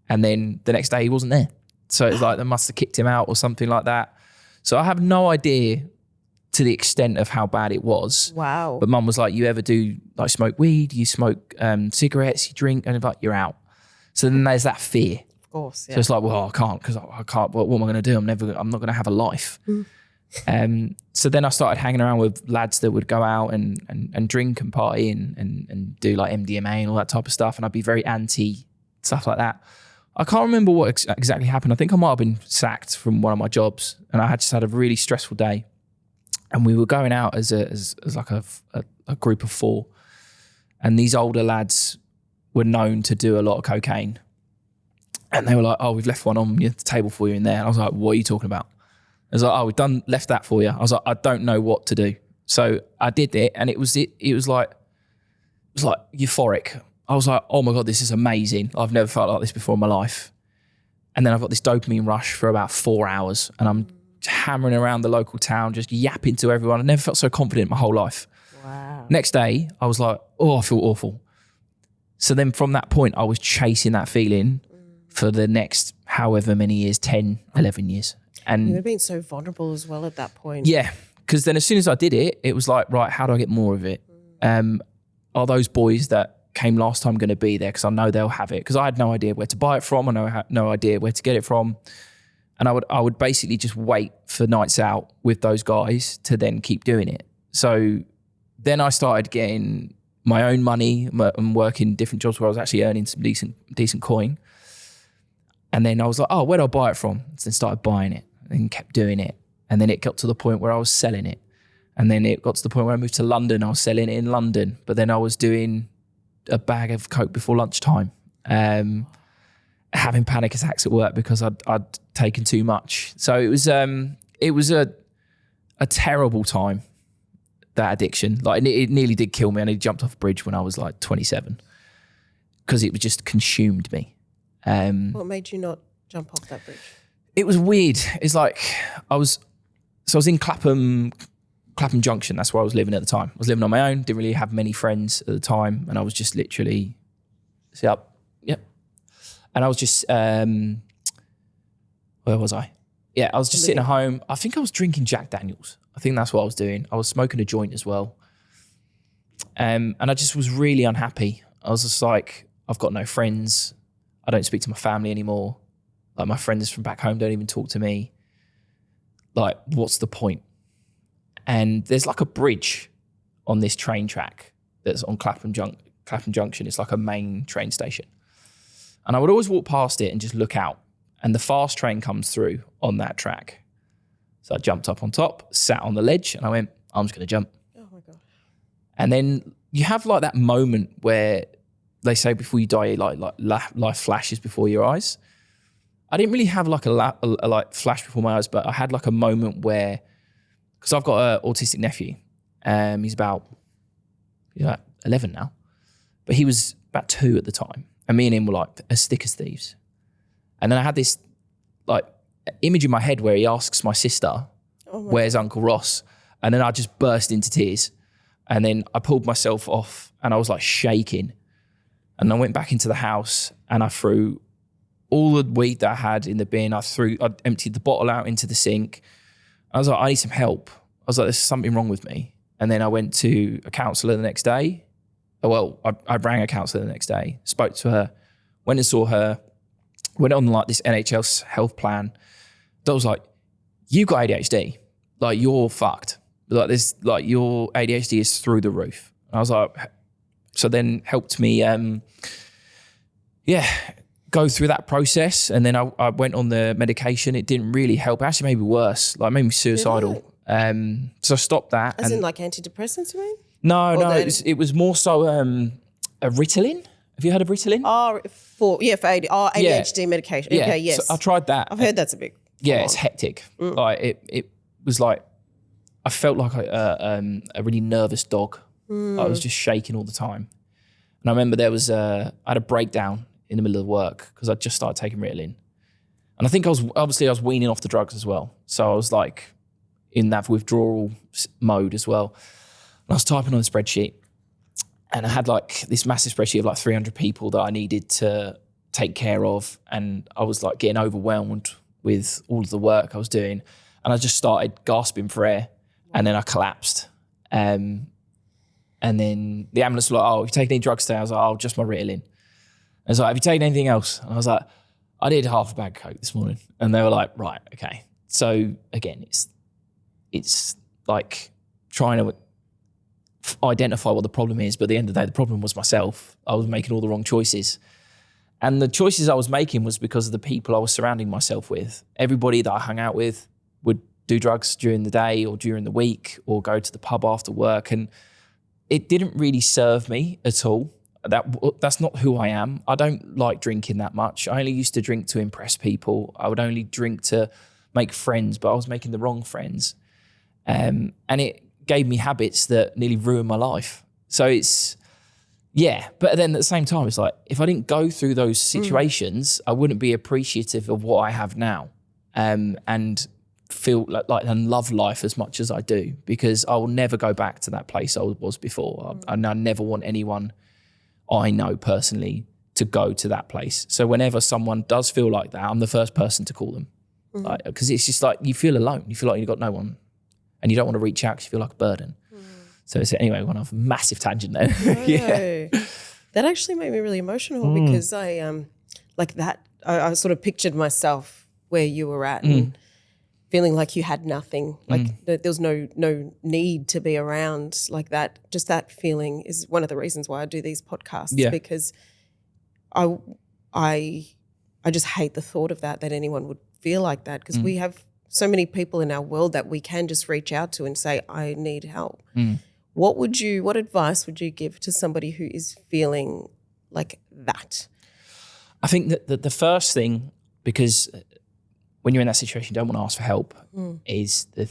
and then the next day he wasn't there. So it's like they must have kicked him out or something like that. So I have no idea to the extent of how bad it was. Wow. But mum was like, you ever do like smoke weed, you smoke cigarettes, you drink, and like, you're out. So then there's that fear. Of course, yeah. So it's like, well, I can't, because I can't, what am I going to do? I'm not going to have a life. So then I started hanging around with lads that would go out and drink and party and do like MDMA and all that type of stuff. And I'd be very anti stuff like that. I can't remember what exactly happened. I think I might have been sacked from one of my jobs, and I had just had a really stressful day. And we were going out as like a group of 4, and these older lads were known to do a lot of cocaine. And they were like, "Oh, we've left one on the table for you in there." And I was like, "What are you talking about?" I was like, "Oh, we've left that for you." I was like, "I don't know what to do." So I did it, and it was like euphoric. I was like, oh my God, this is amazing. I've never felt like this before in my life. And then I've got this dopamine rush for about 4 hours, and I'm hammering around the local town, just yapping to everyone. I never felt so confident in my whole life. Wow. Next day, I was like, oh, I feel awful. So then from that point, I was chasing that feeling for the next however many years, 10, 11 years. And you would have been so vulnerable as well at that point. Yeah, because then as soon as I did it, it was like, right, how do I get more of it? Are those boys that came last time going to be there? Because I know they'll have it. Because I had no idea where to buy it from. I had no idea where to get it from. And I would basically just wait for nights out with those guys to then keep doing it. So then I started getting my own money and working different jobs where I was actually earning some decent coin. And then I was like, oh, where do I buy it from? So then started buying it and kept doing it. And then it got to the point where I was selling it. And then it got to the point where I moved to London. I was selling it in London, but then I was doing a bag of Coke before lunchtime, having panic attacks at work because I'd taken too much. So it was a terrible time, that addiction. Like it nearly did kill me. I nearly jumped off a bridge when I was like 27 because it just consumed me. What made you not jump off that bridge? It was weird. It's like I was in Clapham Junction. That's where I was living at the time. I was living on my own, didn't really have many friends at the time. And I was just literally, yep. And I was just, where was I? Yeah, I was just sitting at home. I think I was drinking Jack Daniels. I think that's what I was doing. I was smoking a joint as well. And I just was really unhappy. I was just like, I've got no friends. I don't speak to my family anymore. Like my friends from back home don't even talk to me. Like, what's the point? And there's like a bridge on this train track that's on Clapham Junction. It's like a main train station. And I would always walk past it and just look out. And the fast train comes through on that track. So I jumped up on top, sat on the ledge, and I went, I'm just going to jump. Oh my God. And then you have like that moment where they say before you die, like life flashes before your eyes. I didn't really have like a flash before my eyes, but I had like a moment where, because I've got an autistic nephew. He's like 11 now, but he was about 2 at the time. And me and him were like as thick as thieves. And then I had this like image in my head where he asks my sister, where's Uncle Ross? And then I just burst into tears. And then I pulled myself off and I was like shaking. And I went back into the house and I threw all the weed that I had in the bin. I emptied the bottle out into the sink. I was like, I need some help. I was like, there's something wrong with me. And then I went to a counsellor the next day. Well, I rang a counsellor the next day, spoke to her, went and saw her, went on like this NHS health plan. That was like, you got ADHD. Like you're fucked. Like this, like your ADHD is through the roof. And I was like, so then helped me, go through that process. And then I went on the medication. It didn't really help. It actually made me worse. Like made me suicidal. So I stopped that. As in like antidepressants, you mean? No, it was more so a Ritalin. Have you heard of Ritalin? For ADHD medication. Yeah. Okay, yes. So I tried that. I've heard that's a big. Yeah, it's hectic. Like it was like, I felt like a really nervous dog. I was just shaking all the time. And I remember I had a breakdown in the middle of work because I just started taking Ritalin. And I think I was weaning off the drugs as well. So I was like in that withdrawal mode as well. And I was typing on a spreadsheet and I had like this massive spreadsheet of like 300 people that I needed to take care of. And I was like getting overwhelmed with all of the work I was doing. And I just started gasping for air and then I collapsed. And then the ambulance was like, oh, have you taken any drugs today? I was like, oh, just my Ritalin. And I was like, have you taken anything else? And I was like, I did half a bag of Coke this morning. And they were like, right, okay. So again, it's like trying to identify what the problem is, but at the end of the day, the problem was myself. I was making all the wrong choices. And the choices I was making was because of the people I was surrounding myself with. Everybody that I hung out with would do drugs during the day or during the week or go to the pub after work. And it didn't really serve me at all. That's not who I am. I don't like drinking that much. I only used to drink to impress people. I would only drink to make friends, but I was making the wrong friends. And it gave me habits that nearly ruined my life. So but then at the same time, it's like, if I didn't go through those situations, I wouldn't be appreciative of what I have now. And feel like and love life as much as I do, because I will never go back to that place I was before. And I never want anyone I know personally to go to that place. So whenever someone does feel like that, I'm the first person to call them. Because it's just like, you feel alone. You feel like you've got no one. And you don't want to reach out because you feel like a burden. So anyway, one off massive tangent there. Yeah. That actually made me really emotional because I sort of pictured myself where you were at and feeling like you had nothing, like there was no need to be around like that. Just that feeling is one of the reasons why I do these podcasts, because I just hate the thought of that anyone would feel like that, because we have so many people in our world that we can just reach out to and say, I need help. What advice would you give to somebody who is feeling like that? I think that the first thing, because when you're in that situation, you don't want to ask for help, is the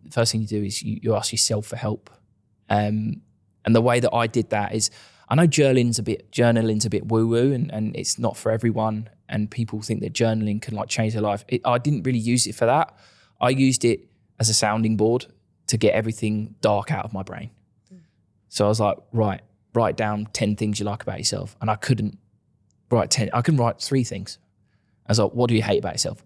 first thing you do is you ask yourself for help. And the way that I did that is, I know journaling's a bit woo-woo and it's not for everyone, and people think that journaling can like change their life. I didn't really use it for that. I used it as a sounding board to get everything dark out of my brain. So I was like, write down 10 things you like about yourself. And I couldn't write 10. I can write 3 things. I was like, what do you hate about yourself?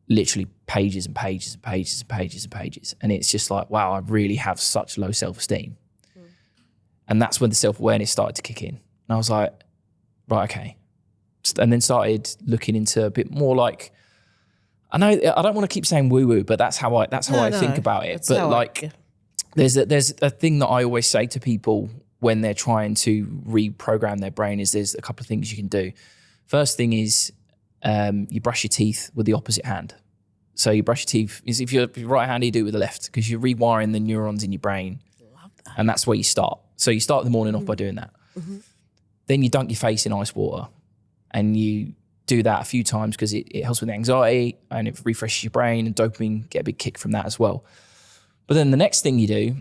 Literally pages and pages and pages and pages and pages. And it's just like, wow, I really have such low self-esteem. And that's when the self-awareness started to kick in. And I was like, right, okay. And then started looking into a bit more like, I know I don't want to keep saying woo-woo, but that's how I think about it. But like, there's a thing that I always say to people when they're trying to reprogram their brain is there's a couple of things you can do. First thing is you brush your teeth with the opposite hand. So you brush your teeth, if you're right-handed, you do it with the left because you're rewiring the neurons in your brain. Love that. And that's where you start. So you start the morning off by doing that. Then you dunk your face in ice water and you do that a few times because it helps with anxiety and it refreshes your brain, and dopamine, get a big kick from that as well. But then the next thing you do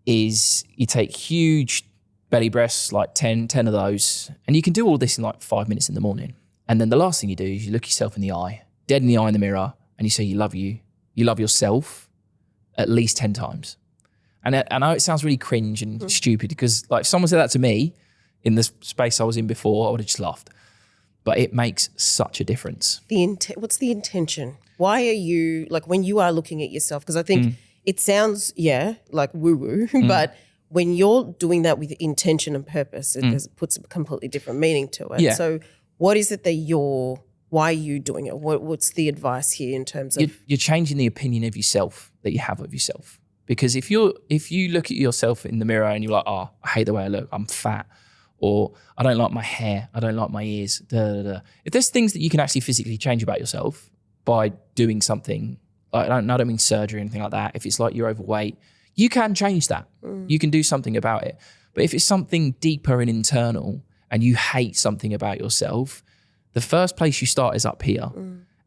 is you take huge belly breaths, like 10 of those, and you can do all this in like 5 minutes in the morning. And then the last thing you do is you look yourself in the eye, dead in the eye in the mirror, and you say you love yourself at least 10 times. And I know it sounds really cringe and stupid because like if someone said that to me in the space I was in before, I would have just laughed. But it makes such a difference. What's the intention? Why are you, like when you are looking at yourself, because I think it sounds, like woo-woo, but when you're doing that with intention and purpose, it puts a completely different meaning to it. Yeah. So what is it that why are you doing it? What's the advice here in terms of? You're changing the opinion of yourself that you have of yourself. Because if you look at yourself in the mirror and you're like, oh, I hate the way I look, I'm fat, or I don't like my hair, I don't like my ears, If there's things that you can actually physically change about yourself by doing something, like, I don't mean surgery or anything like that. If it's like you're overweight, you can change that. You can do something about it. But if it's something deeper and internal and you hate something about yourself, the first place you start is up here.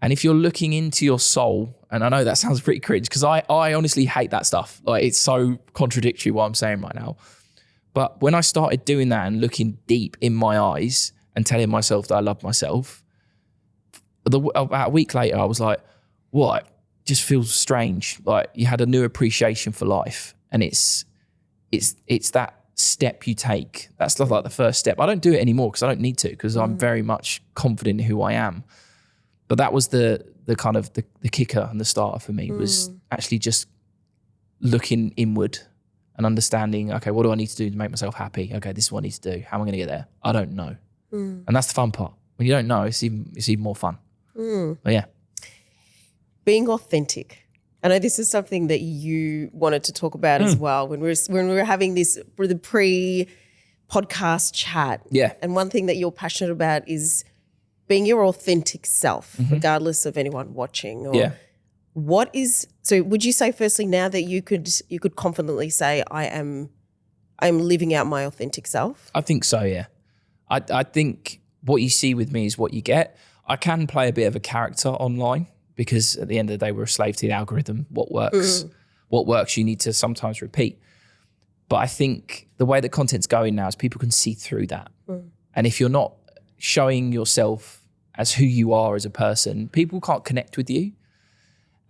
And if you're looking into your soul, and I know that sounds pretty cringe because I honestly hate that stuff. Like it's so contradictory what I'm saying right now. But when I started doing that and looking deep in my eyes and telling myself that I love myself, about a week later, I was like, what? It just feels strange. Like you had a new appreciation for life. And it's that step you take. That's like the first step. I don't do it anymore because I don't need to because I'm very much confident in who I am. But that was the kind of the kicker and the starter for me was actually just looking inward and understanding, okay, what do I need to do to make myself happy? Okay, this is what I need to do. How am I going to get there? I don't know. And that's the fun part. When you don't know, it's even more fun. But yeah. Being authentic. I know this is something that you wanted to talk about as well when we were having the pre-podcast chat. Yeah. And one thing that you're passionate about is being your authentic self, regardless of anyone watching. Or so would you say firstly now that you could confidently say I'm living out my authentic self? I think so, yeah. I think what you see with me is what you get. I can play a bit of a character online because at the end of the day, we're a slave to the algorithm. What works, you need to sometimes repeat. But I think the way that content's going now is people can see through that. And if you're not showing yourself as who you are as a person, people can't connect with you.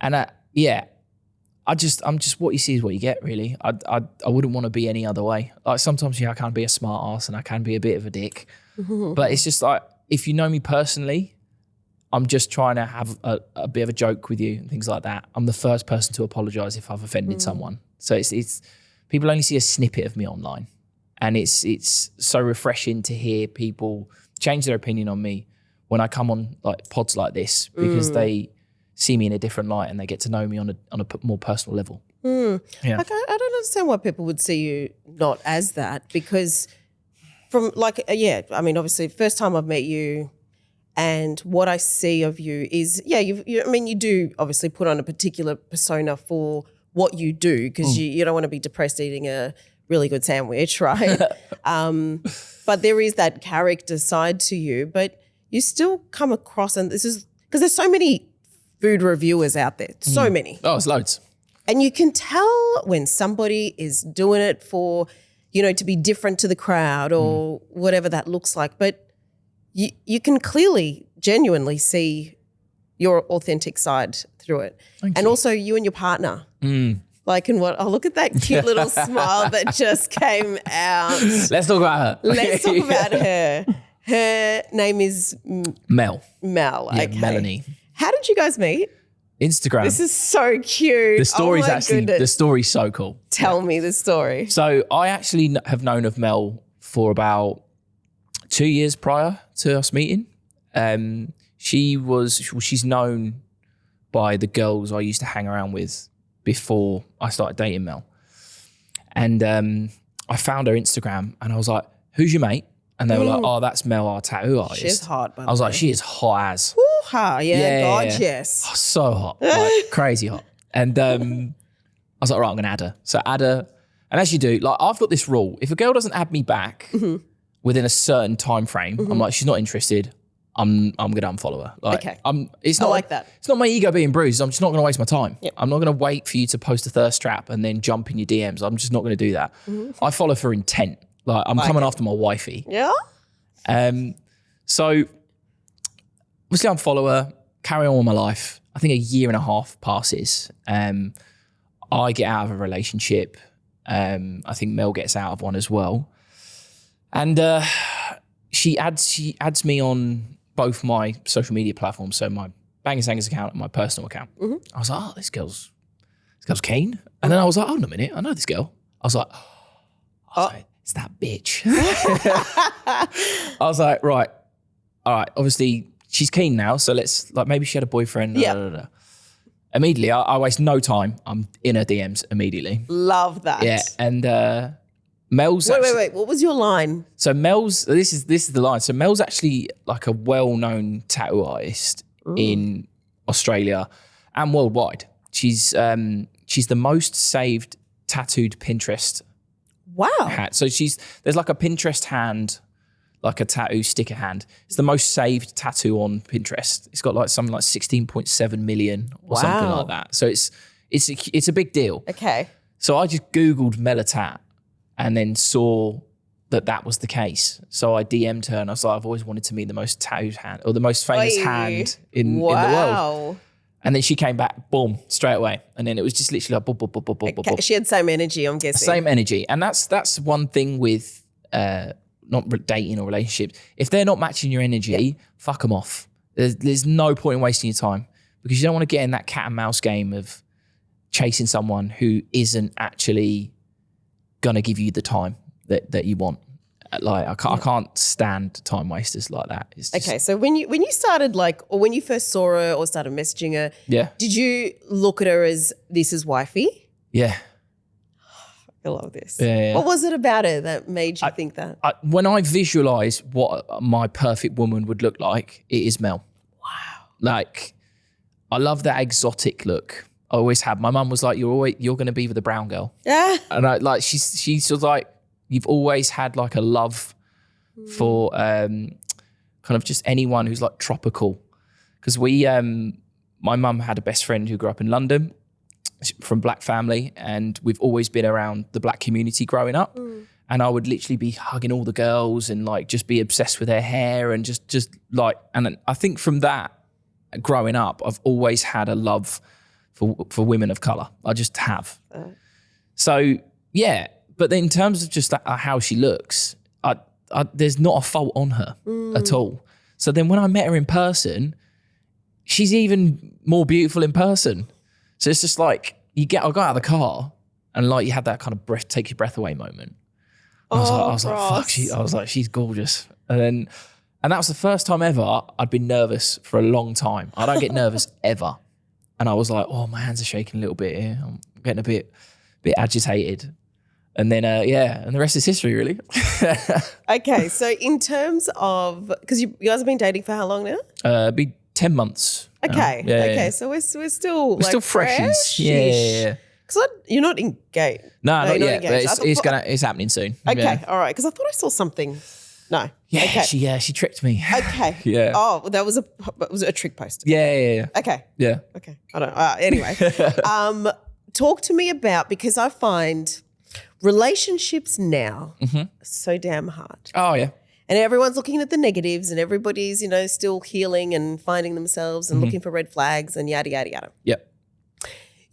And I'm just what you see is what you get, really. I wouldn't want to be any other way. Like sometimes, I can be a smart ass and I can be a bit of a dick. But it's just like, if you know me personally, I'm just trying to have a bit of a joke with you and things like that. I'm the first person to apologize if I've offended someone. So it's people only see a snippet of me online. And it's so refreshing to hear people change their opinion on me when I come on like pods like this because they see me in a different light and they get to know me on a more personal level. Yeah. Like, I don't understand why people would see you not as that because from like, I mean, obviously first time I've met you And what I see of you is, you do obviously put on a particular persona for what you do because you don't want to be depressed eating a really good sandwich, right? But there is that character side to you, but you still come across, and this is because there's so many food reviewers out there, so many. Oh, it's loads. And you can tell when somebody is doing it for, to be different to the crowd or whatever that looks like. But you can clearly, genuinely see your authentic side through it. Thank and you. also you and your partner. Like, and look at that cute little smile that just came out. Let's talk about her. Let's talk about her. Her name is Mel. Mel. Yeah, okay. Melanie. How did you guys meet? Instagram. This is so cute. The story's goodness. the story's so cool. Tell me the story. So I actually have known of Mel for about 2 years prior to us meeting. She's known by the girls I used to hang around with before I started dating Mel. And I found her Instagram and I was like, who's your mate? And they were like, oh, that's Mel, our tattoo artist. She's hot, by the I was way. like, she is hot as. Woo-ha, Yeah. gorgeous. Oh, so hot, like crazy hot. And I was like, right, I'm gonna add her. So add her. And as you do, like I've got this rule. If a girl doesn't add me back within a certain time frame, I'm like, she's not interested. I'm gonna unfollow her. Like, Okay. It's not like that. It's not my ego being bruised. I'm just not gonna waste my time. Yep. I'm not gonna wait for you to post a thirst trap and then jump in your DMs. I'm just not gonna do that. I follow for intent. Like I'm coming after my wifey. Yeah? So obviously I unfollow her, carry on with my life. I think a year and a half passes. I get out of a relationship. I think Mel gets out of one as well. And she adds me on both my social media platforms, so my Bangin Sangas account and my personal account. I was like, oh, this girl's keen. And then I was like, hold on a minute, I know this girl. I was like, it's that bitch. I was like, right, all right, obviously she's keen now, so let's, like, maybe she had a boyfriend. Yeah. Immediately, I waste no time. I'm in her DMs immediately. Love that. Yeah, and Mel's Wait. What was your line? So Mel's, this is the line. So Mel's actually like a well-known tattoo artist in Australia and worldwide. She's the most saved tattooed Pinterest hat. So there's like a Pinterest hand, like a tattoo sticker hand. It's the most saved tattoo on Pinterest. It's got like something like 16.7 million or something like that. So it's a big deal. Okay. So I just Googled Melatat and then saw that was the case. So I DM'd her and I was like, I've always wanted to meet the most tattooed hand or the most famous hand in the world. And then she came back, boom, straight away. And then it was just literally like, boom, boom, boom, boom, boom, boom. She had same energy, I'm guessing. Same energy. And that's one thing with not dating or relationships. If they're not matching your energy, fuck them off. There's no point in wasting your time because you don't want to get in that cat and mouse game of chasing someone who isn't actually going to give you the time that you want. Like I can't stand time wasters like that. It's just, okay, so when you started or when you first saw her or started messaging her, did you look at her as this is wifey? Yeah. I love this. Yeah. What was it about her that made you think that? When I visualize what my perfect woman would look like, it is Mel. Wow. Like, I love that exotic look. I always have. My mum was like, you're going to be with a brown girl. Yeah. And she's sort of like, you've always had like a love for kind of just anyone who's like tropical. Because my mum had a best friend who grew up in London from black family, and we've always been around the black community growing up. And I would literally be hugging all the girls and like just be obsessed with their hair and just like, and I think from that growing up, I've always had a love for women of color. I just have. So yeah. But in terms of just how she looks, there's not a fault on her at all. So then when I met her in person, she's even more beautiful in person. So it's just like, I got out of the car and like you had that kind of take your breath away moment. I was like, fuck, I was like, she's gorgeous. And that was the first time ever I'd been nervous for a long time. I don't get nervous ever. And I was like, oh, my hands are shaking a little bit here. I'm getting a bit agitated. And then, and the rest is history, really. Okay, so in terms of, because you guys have been dating for how long now? Be 10 months. Okay, Yeah. So we're still We're still freshies. Yeah. Because you're not engaged. No, not you're yet. But it's happening soon. Okay, Yeah. all right. Because I thought I saw something. No. Yeah, Okay. she tricked me. Okay. Yeah. Oh, well, was it a trick post? Yeah. Okay. Yeah. Okay. I don't. Anyway, talk to me about, because I find relationships now are so damn hard. Oh yeah. And everyone's looking at the negatives, and everybody's still healing and finding themselves and looking for red flags and yada yada yada. Yep.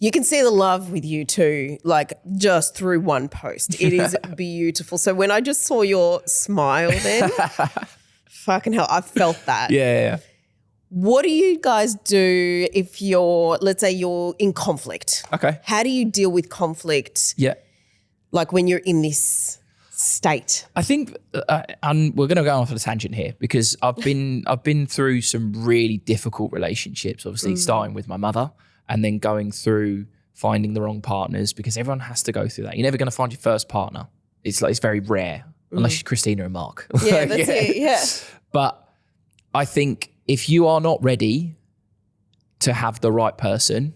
You can see the love with you too, like just through one post. It is beautiful. So when I just saw your smile then, fucking hell, I felt that. Yeah. What do you guys do if let's say you're in conflict? Okay. How do you deal with conflict? Yeah. Like when you're in this state? I think we're going to go off on a tangent here because I've been through some really difficult relationships, obviously starting with my mother and then going through finding the wrong partners, because everyone has to go through that. You're never going to find your first partner. It's very rare unless you're Christina and Mark. Yeah, that's it. Yeah. But I think if you are not ready to have the right person,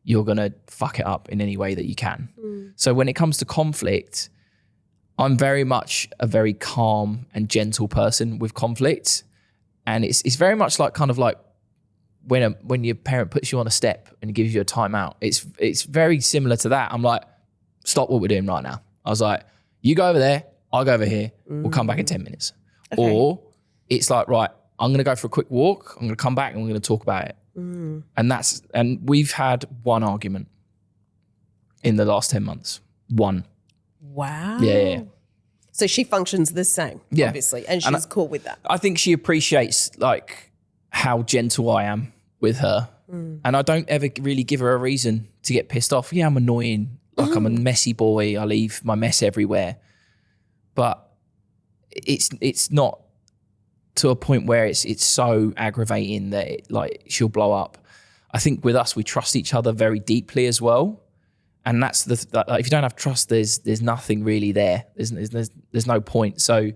you're going to fuck it up in any way that you can. So when it comes to conflict, I'm very much a very calm and gentle person with conflict. And it's very much like kind of like when your parent puts you on a step and gives you a timeout. It's very similar to that. I'm like, stop what we're doing right now. I was like, you go over there, I'll go over here. We'll come back in 10 minutes. Okay. Or it's like, right, I'm going to go for a quick walk. I'm going to come back and we're going to talk about it. And we've had one argument in the last 10 months. One. Wow. Yeah. So she functions the same, obviously, and she's cool with that. I think she appreciates like how gentle I am with her. And I don't ever really give her a reason to get pissed off. Yeah, I'm annoying. Like I'm a messy boy. I leave my mess everywhere. But it's not to a point where it's so aggravating that she'll blow up. I think with us, we trust each other very deeply as well. And that's if you don't have trust, there's nothing really there. There's no point. So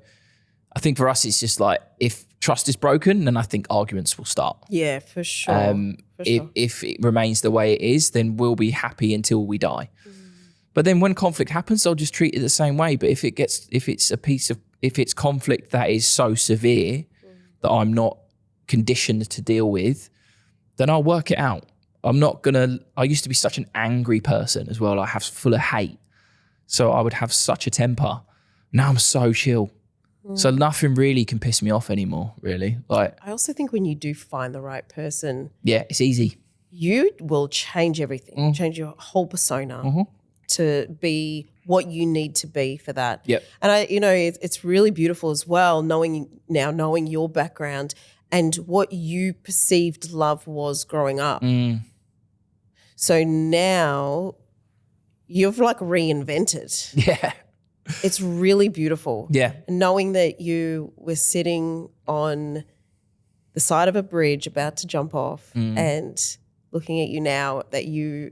I think for us, it's just like, if trust is broken, then I think arguments will start. Yeah, for sure. If it remains the way it is, then we'll be happy until we die. But then when conflict happens, I'll just treat it the same way. But if it's conflict that is so severe that I'm not conditioned to deal with, then I'll work it out. I used to be such an angry person as well. I have full of hate. So I would have such a temper. Now I'm so chill. So nothing really can piss me off anymore, really. I also think when you do find the right person, yeah, it's easy. You will change everything, change your whole persona to be what you need to be for that. Yep. And it's really beautiful as well, knowing your background and what you perceived love was growing up. So now you've like reinvented. Yeah. It's really beautiful. Yeah. Knowing that you were sitting on the side of a bridge about to jump off and looking at you now that you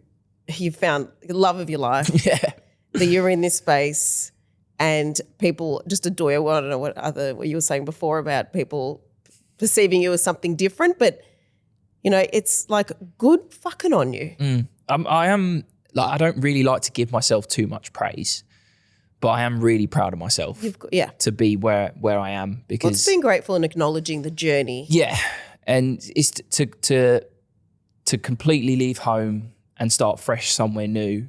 found the love of your life. Yeah. That you're in this space and people just adore you. Well, I don't know what you were saying before about people perceiving you as something different, but it's like good fucking on you. I am like, I don't really like to give myself too much praise, but I am really proud of myself to be where I am, because it's being grateful and acknowledging the journey. Yeah. And it's to completely leave home and start fresh somewhere new.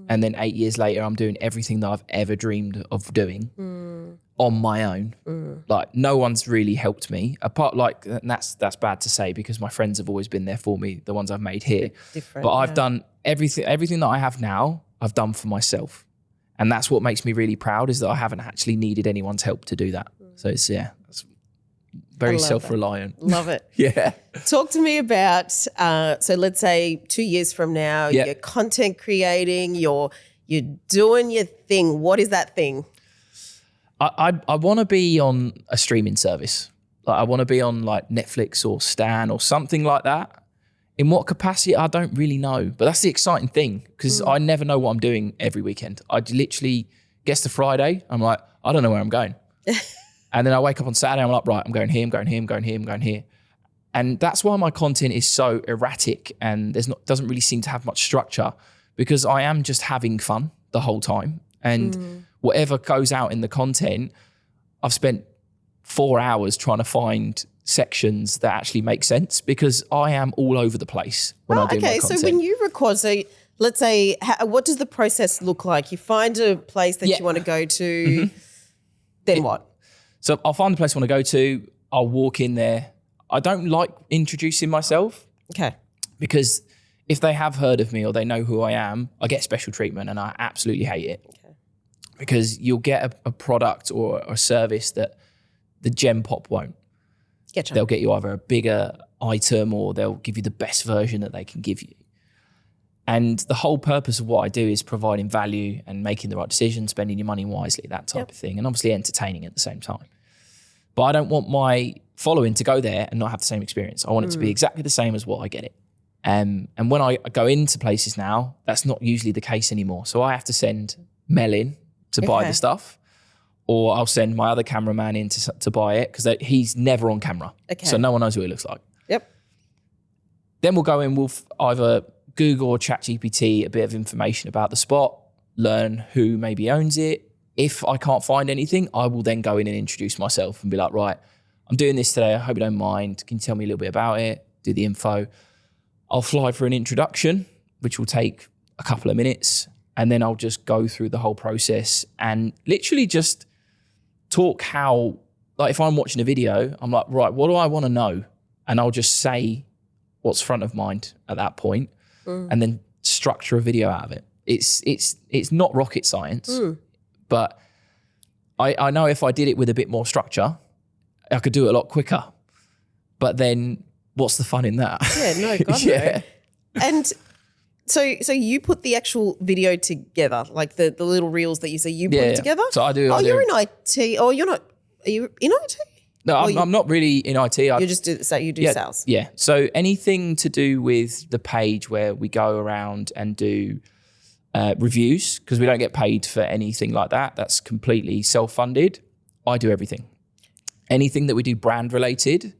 And then 8 years later, I'm doing everything that I've ever dreamed of doing on my own. Like no one's really helped me apart. And that's bad to say because my friends have always been there for me, the ones I've made here. But I've done everything that I have now, I've done for myself. And that's what makes me really proud, is that I haven't actually needed anyone's help to do that. So it's very self-reliant. Love it. Yeah. Talk to me about, so let's say 2 years from now, you're content creating, you're doing your thing. What is that thing? I want to be on a streaming service. Like I want to be on like Netflix or Stan or something like that. In what capacity, I don't really know. But that's the exciting thing, because I never know what I'm doing every weekend. I literally gets to Friday, I'm like, I don't know where I'm going. And then I wake up on Saturday, I'm like, right, I'm going here, I'm going here, I'm going here, I'm going here. And that's why my content is so erratic and doesn't really seem to have much structure, because I am just having fun the whole time. And whatever goes out in the content, I've spent 4 hours trying to find sections that actually make sense, because I am all over the place when I do my content. So when you record, so let's say, what does the process look like? You find a place that you want to go to, then what? So I'll find the place I want to go to. I'll walk in there. I don't like introducing myself. Okay. Because if they have heard of me or they know who I am, I get special treatment, and I absolutely hate it. Okay. Because you'll get a product or a service that the Gen Pop won't. Getcha. They'll get you either a bigger item or they'll give you the best version that they can give you. And the whole purpose of what I do is providing value and making the right decision, spending your money wisely, that type of thing, and obviously entertaining at the same time. But I don't want my following to go there and not have the same experience. I want it to be exactly the same as what I get it. And when I go into places now, that's not usually the case anymore. So I have to send Mel in to buy the stuff, or I'll send my other cameraman in to buy it, because he's never on camera. Okay. So no one knows what he looks like. Yep. Then we'll go in, we'll either Google or ChatGPT a bit of information about the spot, learn who maybe owns it. If I can't find anything, I will then go in and introduce myself and be like, right, I'm doing this today. I hope you don't mind. Can you tell me a little bit about it? Do the info. I'll fly for an introduction, which will take a couple of minutes. And then I'll just go through the whole process and literally just talk how, like if I'm watching a video, I'm like, right, what do I want to know? And I'll just say what's front of mind at that point, and then structure a video out of it. It's not rocket science, but I know if I did it with a bit more structure, I could do it a lot quicker. But then what's the fun in that? Yeah, no, God, no. And so you put the actual video together, like the little reels that you say you put it together? So I do. Oh, you're in IT. Oh, you're not. Are you in IT? No, I'm not really in IT. You just do sales. Yeah. So anything to do with the page where we go around and do reviews, because we don't get paid for anything like that. That's completely self-funded. I do everything. Anything that we do brand related,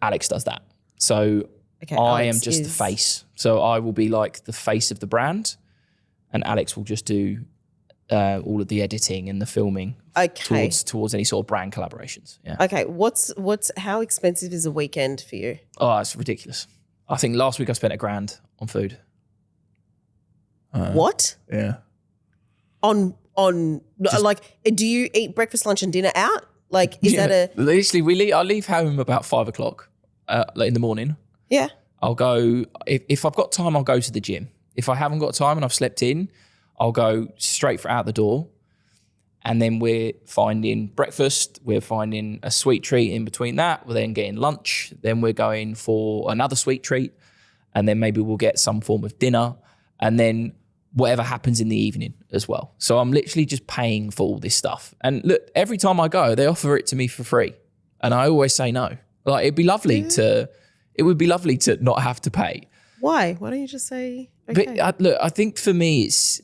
Alex does that. So I am just the face. So I will be like the face of the brand, and Alex will just do all of the editing and the filming towards any sort of brand collaborations. Yeah. Okay. How expensive is a weekend for you? Oh, it's ridiculous. I think last week I spent $1,000 on food. What? Yeah. Like, do you eat breakfast, lunch, and dinner out? Like, is that literally I leave home about 5 o'clock in the morning. Yeah. I'll go, if I've got time, I'll go to the gym. If I haven't got time and I've slept in, I'll go straight out the door. And then we're finding breakfast. We're finding a sweet treat in between that. We're then getting lunch. Then we're going for another sweet treat. And then maybe we'll get some form of dinner. And then whatever happens in the evening as well. So I'm literally just paying for all this stuff. And look, every time I go, they offer it to me for free. And I always say no. Like, it would be lovely to not have to pay. Why? Why don't you just say, okay? But look, I think for me, it's,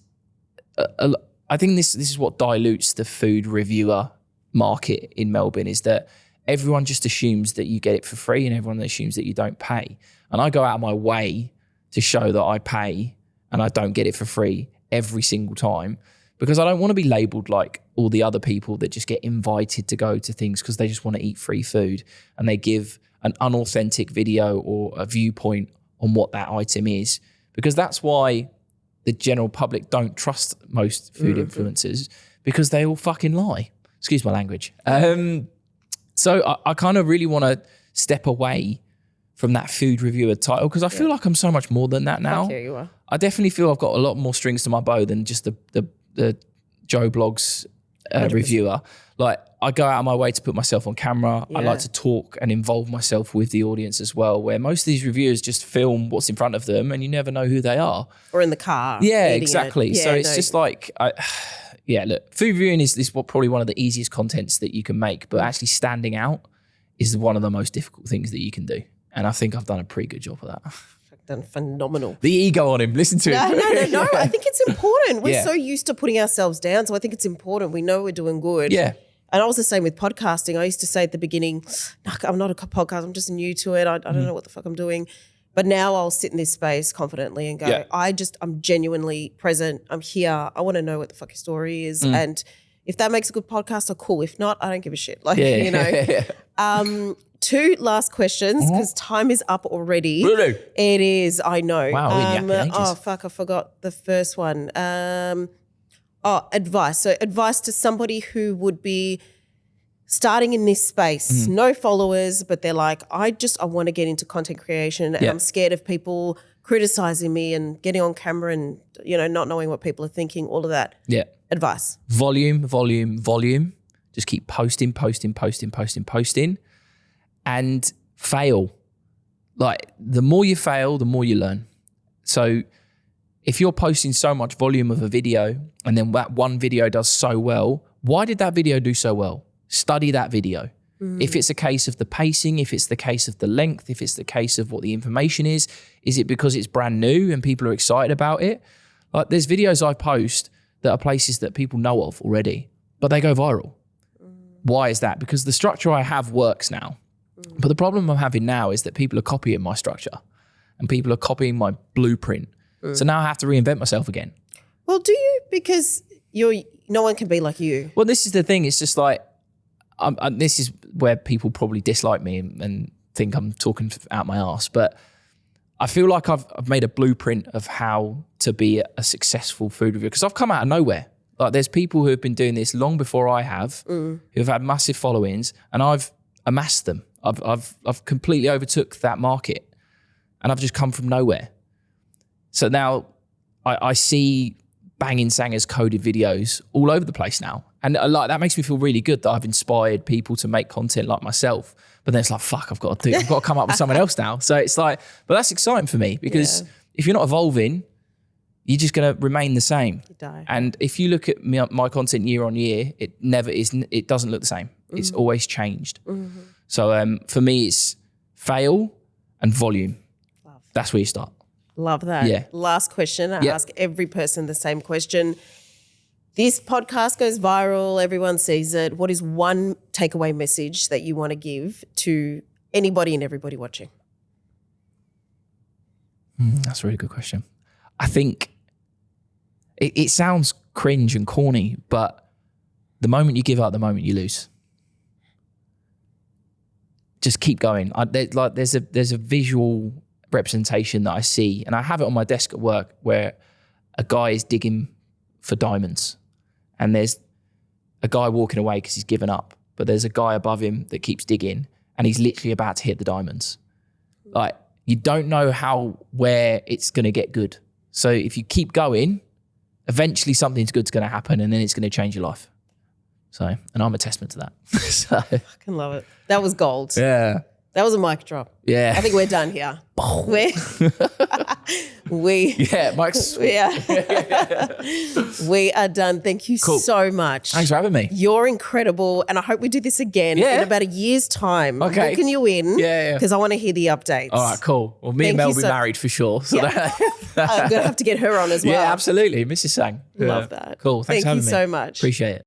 I think this is what dilutes the food reviewer market in Melbourne, is that everyone just assumes that you get it for free, and everyone assumes that you don't pay. And I go out of my way to show that I pay and I don't get it for free every single time, because I don't want to be labelled like all the other people that just get invited to go to things because they just want to eat free food, and they give an unauthentic video or a viewpoint on what that item is, because that's why the general public don't trust most food influencers, because they all fucking lie. Excuse my language. So I kind of really want to step away from that food reviewer title, because I feel like I'm so much more than that now. Fuck yeah, you are. I definitely feel I've got a lot more strings to my bow than just the Joe Blogs reviewer. Like, I go out of my way to put myself on camera. Yeah. I like to talk and involve myself with the audience as well, where most of these reviewers just film what's in front of them and you never know who they are. Or in the car. Yeah, exactly. Yeah, so it's just like, look, food reviewing is probably one of the easiest contents that you can make, but actually standing out is one of the most difficult things that you can do. And I think I've done a pretty good job of that. done phenomenal. The ego on him. Listen to him. No. I think it's important. We're so used to putting ourselves down. So I think it's important. We know we're doing good. Yeah. And I was the same with podcasting. I used to say at the beginning, no, I'm not a podcast. I'm just new to it. I don't know what the fuck I'm doing. But now I'll sit in this space confidently and go, I'm genuinely present. I'm here. I want to know what the fuck your story is. And if that makes a good podcast, cool. If not, I don't give a shit. Like, you know. 2 last questions because time is up already. Really? It is, I know. Wow, oh, fuck, I forgot the first one. Advice. So advice to somebody who would be starting in this space, no followers, but they're like, I want to get into content creation and I'm scared of people criticizing me and getting on camera and, you know, not knowing what people are thinking, all of that. Yeah. Advice. Volume. Just keep posting. And fail. Like the more you fail, the more you learn. So if you're posting so much volume of a video and then that one video does so well, why did that video do so well? Study that video. If it's a case of the pacing, if it's the case of the length, if it's the case of what the information is it because it's brand new and people are excited about it? Like there's videos I post that are places that people know of already, but they go viral. Why is that? Because the structure I have works now. But the problem I'm having now is that people are copying my structure and people are copying my blueprint. So now I have to reinvent myself again. Well, do you? Because no one can be like you. Well, this is the thing. It's just like, this is where people probably dislike me and think I'm talking out my ass. But I feel like I've made a blueprint of how to be a successful food reviewer because I've come out of nowhere. Like there's people who have been doing this long before I have, who have had massive followings, and I've amassed them. I've completely overtook that market, and I've just come from nowhere. So now I see Bangin Sangas coded videos all over the place now, and like that makes me feel really good that I've inspired people to make content like myself. But then it's like, fuck, I've got to come up with someone else now. So it's like, but that's exciting for me because if you're not evolving, you're just going to remain the same. You die. And if you look at my content year on year, it never is. It doesn't look the same. It's always changed. So for me, it's fail and volume. That's where you start. Love that. Yeah. Last question. I ask every person the same question. This podcast goes viral. Everyone sees it. What is one takeaway message that you want to give to anybody and everybody watching? That's a really good question. I think it sounds cringe and corny, but the moment you give up, the moment you lose. Just keep going. There's a visual representation that I see, and I have it on my desk at work where a guy is digging for diamonds, and there's a guy walking away because he's given up, but there's a guy above him that keeps digging, and he's literally about to hit the diamonds. Like you don't know where it's going to get good. So if you keep going, eventually something's good's going to happen, and then it's going to change your life. So, and I'm a testament to that. So, I fucking love it. That was gold. Yeah. That was a mic drop. Yeah. I think we're done here. Mike's. We are done. Thank you so much. Thanks for having me. You're incredible, and I hope we do this again in about a year's time. Okay. Booking you in. Yeah. Because I want to hear the updates. All right, cool. Well, me and Mel will be married for sure. So I'm going to have to get her on as well. Yeah, absolutely. Mrs. Sang. Love that. Cool. Thanks for having me. Thank you so much. Appreciate it.